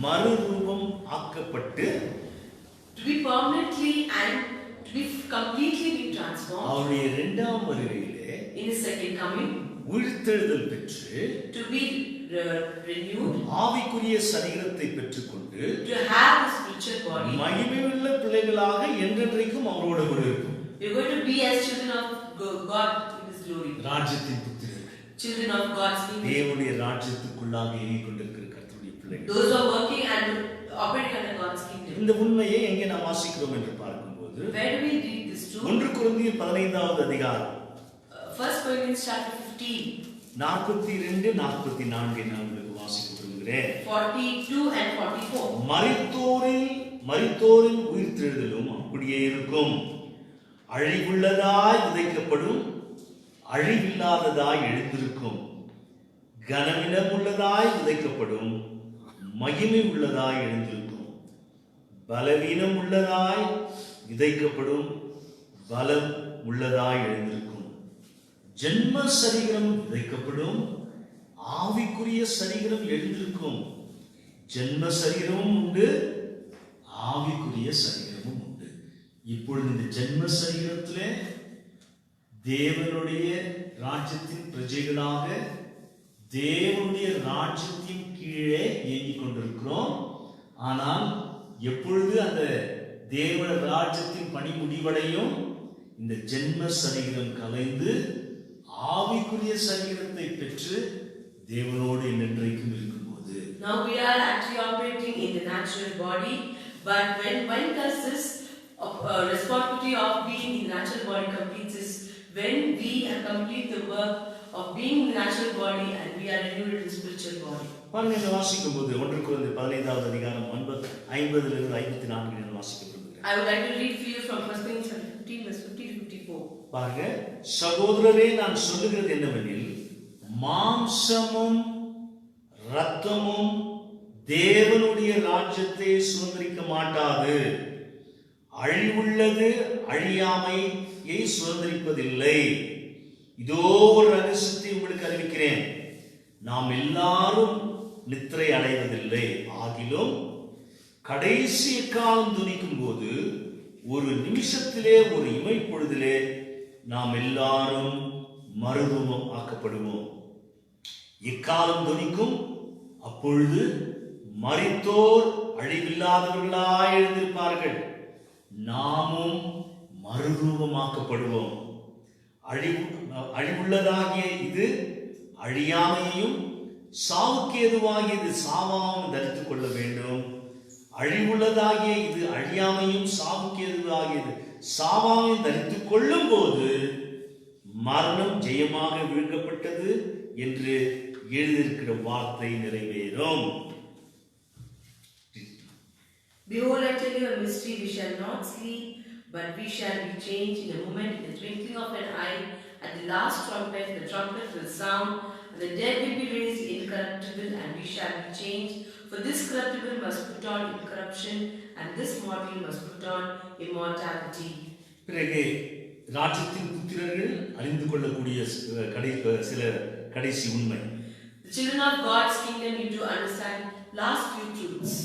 மறுரூபம் ஆக்கப்பட்டு to be permanently and to be completely be transformed அவருடைய 2ஆம் வருகையிலே in His second coming, உயிர்த்தெழுதல் பெற்று to be renewed, ஆவிக்குரிய சரீரத்தை பெற்றுக்கொண்டு to have the spiritual body. மகிமையுள்ள பிள்ளைகளாக என்றென்றைக்கும் அவரோடு கூட இருக்கும். We are going to be as children of God in His glory. ராஜ்யத்தின் புத்திரர்கள், Children of God's kingdom. தேவனுடைய ராஜ்யத்துக்குள்ளாக இயங்கிக் கொண்டிருக்கிற கர்த்தருடைய பிள்ளைகள். Those who are working and operating under God's kingdom. இந்த உண்மையை எங்கே நாம் வாசிக்கிறோம் என்று பார்க்கும்போது Where do we read this to? 1 கொரிந்தியர் 15வது அதிகாரம் 1 Corinthians chapter 15, 42 44 நான் உங்களுக்கு வாசிக்க விரும்புகிறேன். 42 and 44. மரித்தோரின் உயிர்த்தெழுதலும் அப்படியே இருக்கும். அழிவுள்ளதாய் விதைக்கப்படும், அழிவில்லாததாய் எழுந்திருக்கும். கனவினம் உள்ளதாய் விதைக்கப்படும், மகிமை உள்ளதாய் எழுந்திருக்கும். பலவீனம் உள்ளதாய் விதைக்கப்படும், பலம் உள்ளதாய் எழுந்திருக்கும். ஜென்ம சரீரம் விதைக்கப்படும், ஆவிக்குரிய சரீரம் எழுந்திருக்கும். ஜென்ம சரீரமும் உண்டு, ஆவிக்குரிய சரீரமும் உண்டு. இப்பொழுது இந்த ஜென்ம சரீரத்திலே தேவனுடைய ராஜ்யத்தின் பிரஜைகளாக தேவனுடைய ராஜ்யத்தின் கீழே இயங்கிக் கொண்டிருக்கிறோம். ஆனால் எப்பொழுது அந்த தேவ ராஜ்யத்தின் பணி முடிவடையும், இந்த ஜென்ம சரீரம் கலைந்து ஆவிக்குரிய சரீரத்தை பெற்று தேவனோடு என்றென்றைக்கும் இருக்கும்போது. Now we are actually operating in the natural body, but when does this responsibility of being in the natural body completes is when we complete the work of being in the natural body and we are renewed in the spiritual body. பாருங்க, வாசிக்கும் போது 1 கொரிந்தியர் 15வது அதிகாரம் 50 54 வாசிக்க விரும்புகிறேன். I would like to read for you from 1 Corinthians 15 verse 50 to 54. பாருங்க, சகோதரரே நான் சொல்லுகிறது என்னவெனில், மாம்சமும் இரத்தமும் தேவனுடைய ராஜ்யத்தை சுதந்திரிக்க மாட்டாது. அழிவுள்ளது அழியாமையை சுதந்திரிப்பதில்லை. இதோ ஒரு ரகசியத்தை உங்களுக்கு அறிவிக்கிறேன். நாம் எல்லாரும் நித்திரை அடைவதில்லை. ஆகிலும் கடைசி காலம் துணிக்கும் போது ஒரு நிமிஷத்திலே, ஒரு இமைப்பொழுதிலே நாம் எல்லாரும் மறுரூபம் ஆக்கப்படுவோம். இக்காலம் துணிக்கும், அப்பொழுது மரித்தோர் அழிவில்லாதவர்களாய் எழுந்திருப்பார்கள், நாமும் மறுரூபமாக்கப்படுவோம். அழிவுள்ளதாகிய இது அழியாமையையும், சாவுக்கு ஏதுவாகியது சாவாமல் தரித்துக் கொள்ள வேண்டும். அழிவுள்ளதாகிய இது அழியாமையும், சாவுக்கு ஏதுவாகியது சாவாமையும் தரித்துக் கொள்ளும் போது மரணம் ஜெயமாக வீழ்க்கப்பட்டது என்று எழுதியிருக்கிற வார்த்தை நிறைவேறும். Behold, I tell you a mystery: we shall not sleep, but we shall be changed in a moment, in the twinkling of an eye. At the last trumpet, the trumpet will sound, and the dead will be raised incorruptible, and we shall be changed. For this corruptible must put on incorruption, and this mortal must put on immortality. பிறகு ராஜ்யத்தின் புத்திரர்கள் அறிந்து கொள்ளக்கூடிய சில கடைசி உண்மை. The children of God's kingdom need to understand last few truths.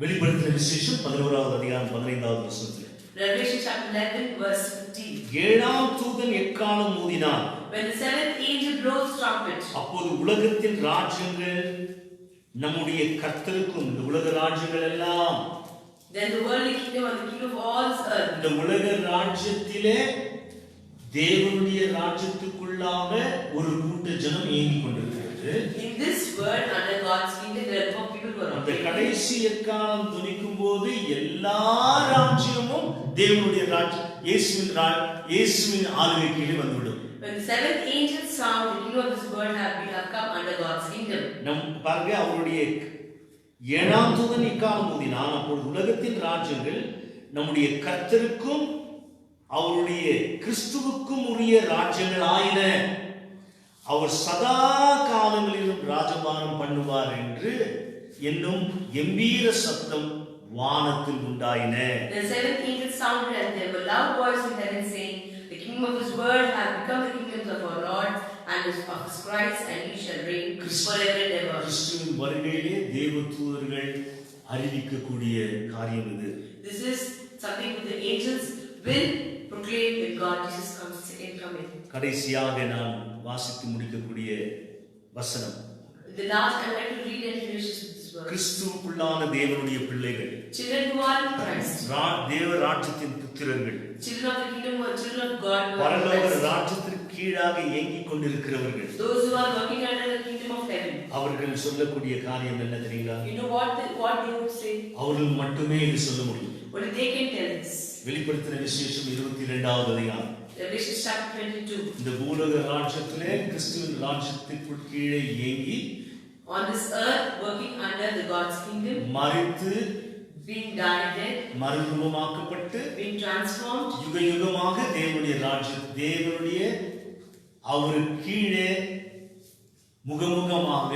வெளிப்படுத்தின விசேஷம் 11வது அதிகாரம் 15வது வசனத்தில், Revelation chapter 11 verse 15. ஏழாம் தூதன் எக்காலம் ஊதினான். When the seventh angel blows trumpet, அப்போது உலகத்தின் ராஜ்யங்கள் நம்முடைய கர்த்தருக்கும், இந்த உலக ராஜ்யங்கள் எல்லாம், then the worldly kingdom and the kingdom of all this earth, இந்த உலக ராஜ்யத்திலே தேவனுடைய ராஜ்யத்துக்குள்ளாக ஒரு கூட்ட ஜனம் இயங்கிக் கொண்டிருக்கிறது. in this world under God's kingdom there are more people who are அந்த operating. கடைசி எக்காலம் துணிக்கும் போது எல்லா ராஜ்யமும் தேவனுடைய ராஜ்யம், இயேசுவின் ஆளுகை கீழே வந்துவிடும். When the seventh angel sound, the kingdom of this world have come under God's kingdom. நம் பாருங்க, அவருடைய ஏழாம் தூதன் இக்காலம் ஊதினான். அப்பொழுது உலகத்தின் ராஜ்யங்கள் நம்முடைய கர்த்தருக்கும் அவருடைய கிறிஸ்துவுக்கும் உரிய ராஜ்யங்கள் ஆயின. அவர் சதா காலங்களிலும் ராஜபாரம் பண்ணுவார் என்று என்னும் கம்பீர சத்தம் வானத்தில் உண்டாயின. The seventh angel sounded, and there were loud voices in heaven saying, the kingdom of this world have become the kingdoms of our Lord and of his Christ, and he shall reign forever and ever. கிறிஸ்துவின் வருகையிலே தேவ தூதர்கள் அறிவிக்கக்கூடிய காரியம் இது. This is something that the angels will proclaim when God Jesus comes second coming. கடைசியாக நாம் வாசித்து முடிக்கக்கூடிய வசனம், The last I would like to read and finish with this verse. கிறிஸ்துவுக்குள்ளான தேவனுடைய பிள்ளைகள், Children who are in Christ, தேவ ராஜ்யத்தின் புத்திரர்கள், children of the kingdom or children of God who are in பரலோக Christ, ராஜ்யத்திற்கு கீழாக இயங்கிக் கொண்டிருக்கிறவர்கள், those who are working under the kingdom of heaven. அவர்கள் சொல்லக்கூடிய காரியம் என்ன தெரியுங்களா? You know what they would say? அவர்கள் மட்டுமே இது சொல்ல முடியும். What they can tell us. வெளிப்படுத்தின விசேஷம் 22வது அதிகாரம். Revelation chapter 22. இந்த பூலோக ராஜ்யத்திலே கிறிஸ்துவின் ராஜ்யத்திற்குள் கீழே இயங்கி On this earth, working under the God's kingdom, மரித்து being died, மறுரூபமாக்கப்பட்டு being transformed, யுக யுகமாக தேவனுடைய அவர் கீழே முகமுகமாக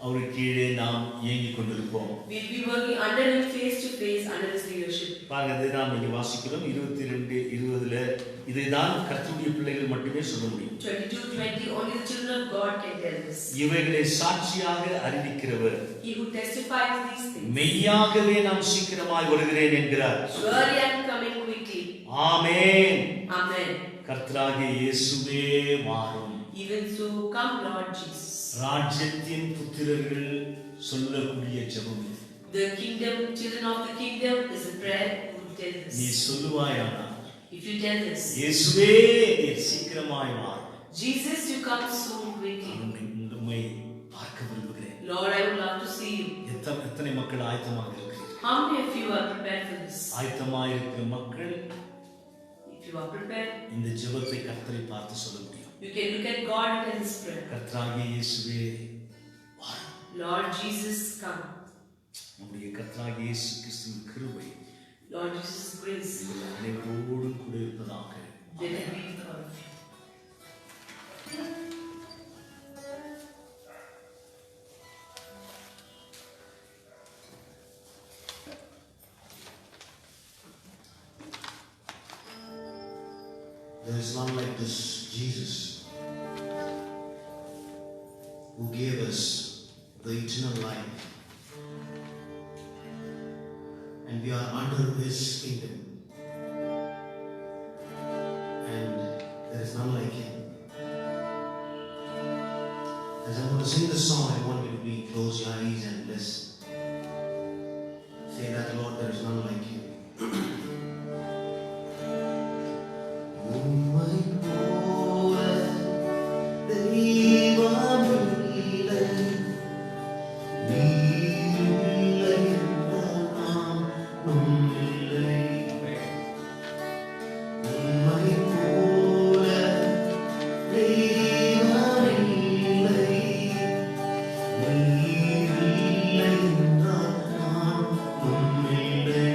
அவர் கீழே நாம் இயங்கிக் கொண்டிருப்போம். we'll be working under him face to face under his leadership. பாருங்க, இதை நாம் இங்கே வாசிக்கிறோம். 22:20 இதைதான் கர்த்தருடைய பிள்ளைகள் மட்டுமே சொல்ல முடியும். 22:20 only the children of God can tell this. இவைகளை சாட்சியாக அறிவிக்கிறவர், He who testifies these things. மெய்யாகவே நான் சீக்கிரமாய் வருகிறேன் என்கிறார். Surely I am coming quickly. Amen. Amen. கர்த்தராகிய இயேசுவே வாரும். Even so, come Lord Jesus. ராஜ்யத்தின் புத்திரர்கள் சொல்லக்கூடிய ஜெபம். The kingdom, children of the kingdom is a prayer who tell நீ this. சொல்லுவாயானா, If you tell this, இயேசுவே நீர் சீக்கிரமாய் வாரும். Jesus, you come soon quickly. உம்மை பார்க்க விரும்புகிறேன். Lord, I would love to see you. எத்தனை மக்கள் ஆயத்தமாக இருக்கிறீர்கள்? How many of you are prepared for this? ஆயத்தமாக இருக்கிற மக்கள் If you are prepared, இந்த ஜெபத்தை கர்த்தரை பார்த்து சொல்ல முடியும். you can look at God and tell this prayer. கர்த்தராகிய இயேசுவே வாரும். Lord Jesus, come. நம்முடைய கர்த்தராகிய இயேசு கிறிஸ்துவின் கிருபை Lord Jesus, grace. உங்கள் அனைவரோடும் கூட இருப்பதாக. Let it be with all of you. There is none like this Jesus who gave us the eternal life, and we are under His kingdom, and there is none like Him. As I'm going to sing the song, I want you to please close your eyes and listen. Say that, Lord, there is none like You. உம்மை போல தெய்வமில்லை, நீரில்லை என்றால் நானும் இல்லை. உம்மை போல தெய்வமில்லை, நீரில்லை என்றால் நானும் இல்லை.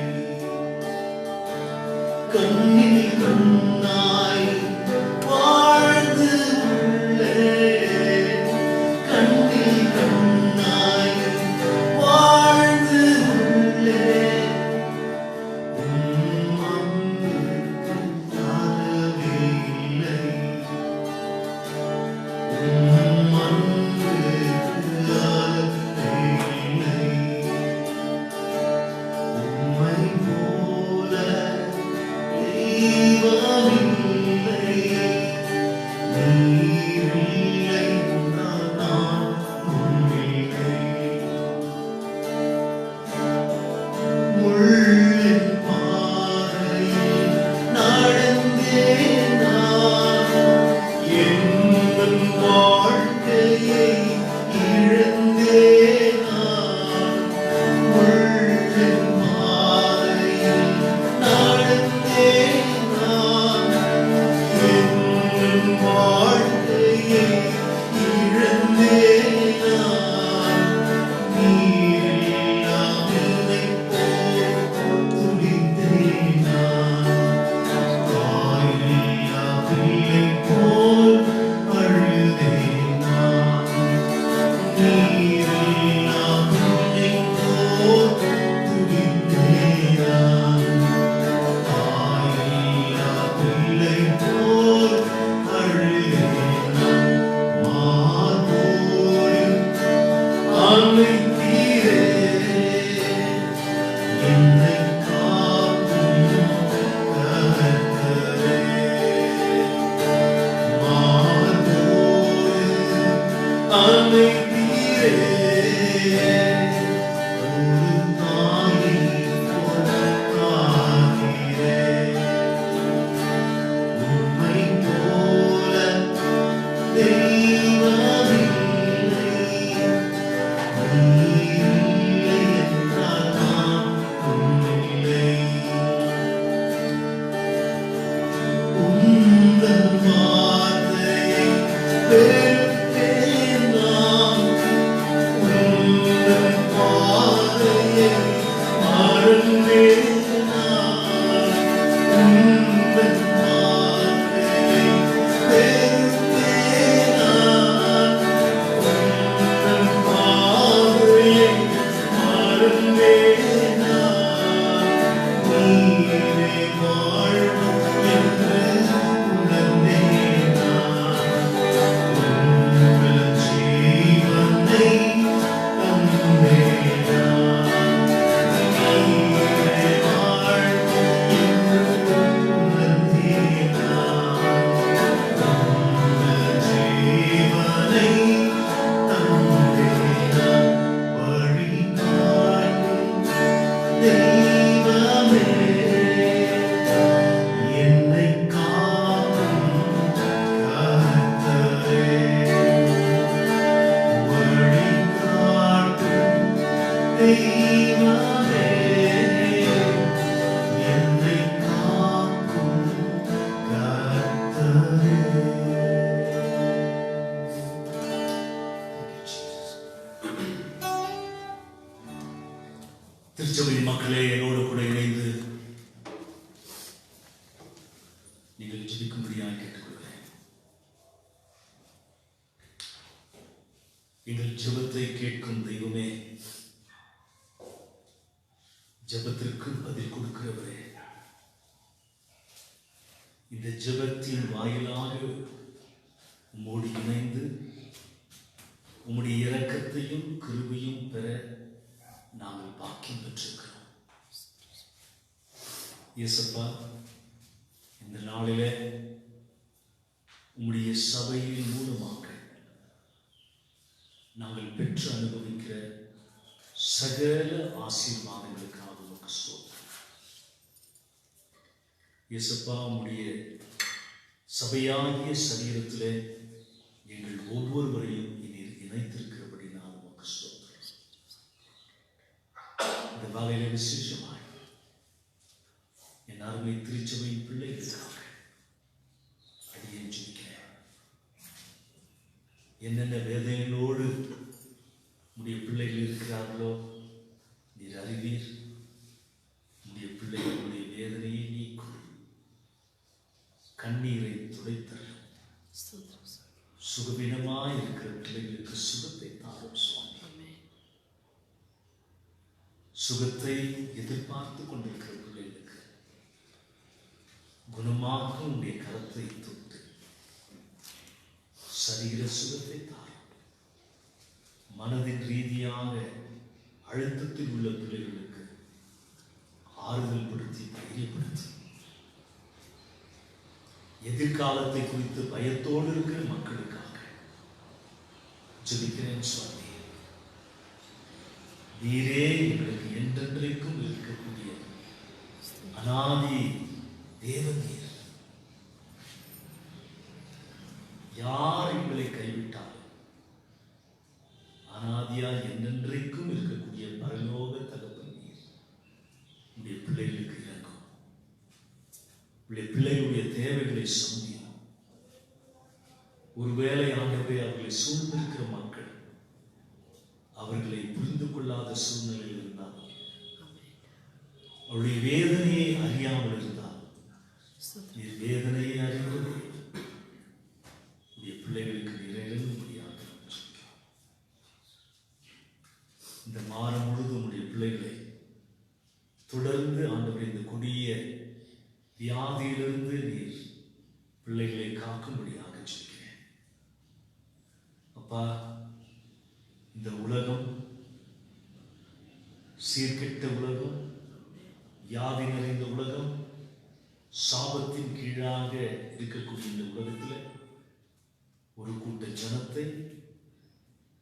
எங்கள் ஜெபத்தை கேட்கும் தெய்வமே, ஜெபத்திற்கு பதில் கொடுக்கிறவரே, இந்த ஜெபத்தின் வாயிலாக உம்மோடு இணைந்து உம்முடைய இரக்கத்தையும் கிருபையும் பெற நாங்கள் பாக்கியம் பெற்றிருக்கிறோம். இயேசப்பா, இந்த நாளிலே உம்முடைய சபையின் மூலமாக நாங்கள் பெற்று அனுபவிக்கிற சகல ஆசீர்வாதங்களுக்காக உமக்கு ஸ்தோத்திரம். இயேசப்பா, உம்முடைய சபையாகிய சரீரத்திலே எங்கள் ஒவ்வொருவரையும் இணைத்திருக்கிறபடி நான் உமக்கு ஸ்தோத்திரம். இந்த வேலையில விசேஷமாய் என் அருமை திருச்சபையின் பிள்ளைகளுக்காக அடியேன் ஜெபிக்கிறேன். என்னென்ன வேதனைகளோடு உடைய பிள்ளைகள் இருக்கிறார்களோ நீர் அறிவீர். உடைய பிள்ளைகளுடைய வேதனையை நீக்கும், கண்ணீரை துடைத்தரும். சுகவீனமாய் இருக்கிற பிள்ளைகளுக்கு சுகத்தை தாரும் சுவாமி. சுகத்தை எதிர்பார்த்து கொண்டிருக்கிற பிள்ளைகளுக்கு குணமாக உடைய கரத்தை தொட்டு சரீர சுகத்தை தாரும். மனதின் ரீதியாக அழுத்தத்தில் உள்ள பிள்ளைகளுக்கு ஆறுதல் படுத்தி தைரியப்படுத்தி, எதிர்காலத்தை குறித்து பயத்தோடு இருக்கிற மக்களுக்காக ஜெபிக்கிறேன் சுவாமி. நீரே எங்களுக்கு என்றென்றைக்கும் இருக்கக்கூடிய அநாதி தேவநீர். யார் எங்களை கைவிட்டாலும் அநாதியா என்றென்றைக்கும் இருக்கக்கூடிய பரலோக தகப்பன் நீர். உடைய பிள்ளைகளுக்கு இறங்கும், உடைய பிள்ளைகளுடைய தேவைகளை சந்தியும். ஒருவேளை ஆண்டவரே அவர்களை சூழ்ந்திருக்கிற மக்கள் அவர்களை புரிந்து கொள்ளாத சூழ்நிலையில் இருந்தால், அவருடைய வேதனையை அறியாமல் இருந்தால், நீர் வேதனையை அறிந்தது உடைய பிள்ளைகளுக்கு நிறைவேறும்படியாக இந்த மாதம் முழுதும் உடைய பிள்ளைகளை தொடர்ந்து ஆண்டவரே இந்த கொடிய வியாதியிலிருந்து நீர் பிள்ளைகளை காக்கும்படியாக சொல்கிறேன். அப்பா, இந்த உலகம் சீர்கெட்ட உலகம், வியாதி நிறைந்த உலகம், சாபத்தின் கீழாக இருக்கக்கூடிய இந்த உலகத்தில் ஒரு கூட்ட ஜனத்தை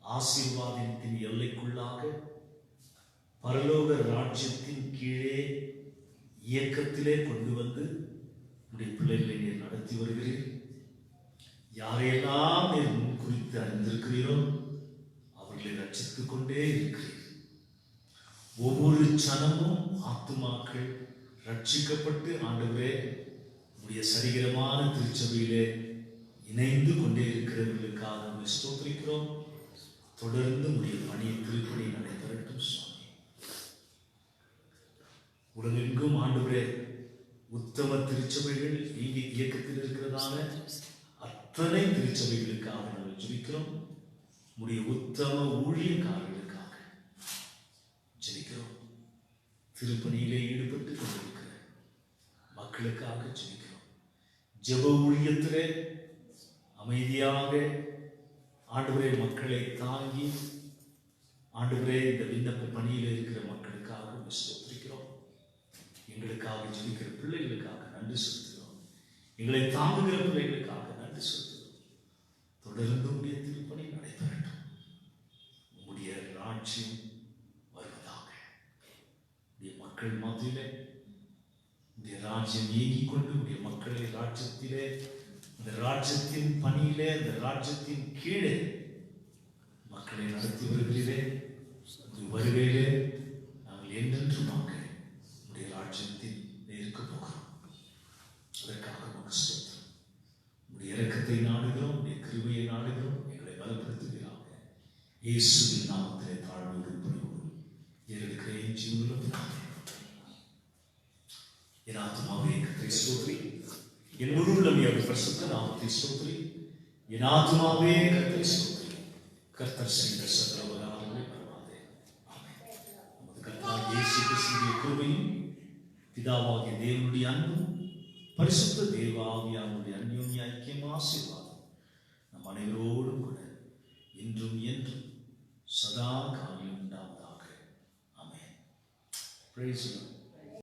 ஆசீர்வாதத்தின் எல்லைக்குள்ளாக பரலோக ராஜ்யத்தின் கீழே இயக்கத்திலே கொண்டு வந்து உடைய பிள்ளைகளை நீர் நடத்தி வருகிறீர். யாரையெல்லாம் நீர் முன் குறித்து அறிந்திருக்கிறீரோ அவர்களை ரட்சித்துக் கொண்டே இருக்கிறீர். ஒவ்வொரு சனமும் ஆத்துமாக்கள் ரட்சிக்கப்பட்டு ஆண்டவரே உடைய சரிகரமான திருச்சபையிலே இணைந்து கொண்டே இருக்கிறவர்களுக்காக நம்ம ஸ்தோத்திரிக்கிறோம். தொடர்ந்து உடைய பணியை திருப்பணி நடைபெறட்டும் சுவாமி. உலகெங்கும் ஆண்டவரே உத்தம திருச்சபைகள் இங்கே இயக்கத்தில் இருக்கிறதான அத்தனை திருச்சபைகளுக்காக நாங்கள் ஜெபிக்கிறோம். உடைய உத்தம ஊழியக்காரர்களுக்காக ஜெபிக்கிறோம். திருப்பணியிலே ஈடுபட்டு கொண்டிருக்கிற மக்களுக்காக ஜெபிக்கிறோம். ஜெப ஊழியத்திலே அமைதியாக ஆண்டவரே மக்களை தாங்கி ஆண்டவரே இந்த விண்ணப்ப பணியில் இருக்கிற மக்களுக்காக ஸ்தோத்திரிக்கிறோம். எங்களுக்காக ஜெபிக்கிற பிள்ளைகளுக்காக நன்றி செலுத்துகிறோம். எங்களை தாங்குகிற பிள்ளைகளுக்காக நன்றி செலுத்துகிறோம். தொடர்ந்து உடைய திருப்பணி நடைபெறட்டும். உம்முடைய ராஜ்யம் வருவதாக. உடைய மக்கள் மத்தியிலே உடைய ராஜ்யம் இயங்கிக் கொண்டு உடைய மக்களை ராஜ்யத்திலே, இந்த ராஜ்யத்தின் பணியிலே, இந்த ராஜ்யத்தின் கீழே மக்களை நடத்தி வருகிறீரே. வருகையிலே நாங்கள் என்றென்றுமாக உடைய ராஜ்யத்தில் இருக்க போகிறோம். அதற்காக நமக்கு ஸ்தோத்திரம். உடைய இரக்கத்தை நாடுகிறோம், உடைய கிருபையை நாடுகிறோம். எங்களை பலப்படுத்துகிறாங்க. இயேசுவின் நாமத்திலே தாழ்வோடு பணிவோடும் எங்களுக்கு ஜீவனுள்ள என் ஆத்மாவே கர்த்தரை ஸ்தோத்திரி, என் முழு உள்ளமே அவர் பரிசுத்த நாமத்தை ஸ்தோத்திரி. என் ஆத்மாவே கர்த்தரை ஸ்தோத்திரி, கர்த்தர் செய்த சகல உபகாரங்களை மறவாதே. ஆமென். நமது கர்த்தராகிய இயேசு கிறிஸ்துவின் கிருபையும் பிதாவாகிய தேவனுடைய அன்பும் பரிசுத்த தேவாவியானுடைய அந்யோன்ய ஐக்கியம் ஆசீர்வாதம் நம் அனைவரோடும் கூட இன்றும் என்றும் சதா காலம் உண்டாவதாக. ஆமென். Praise the Lord.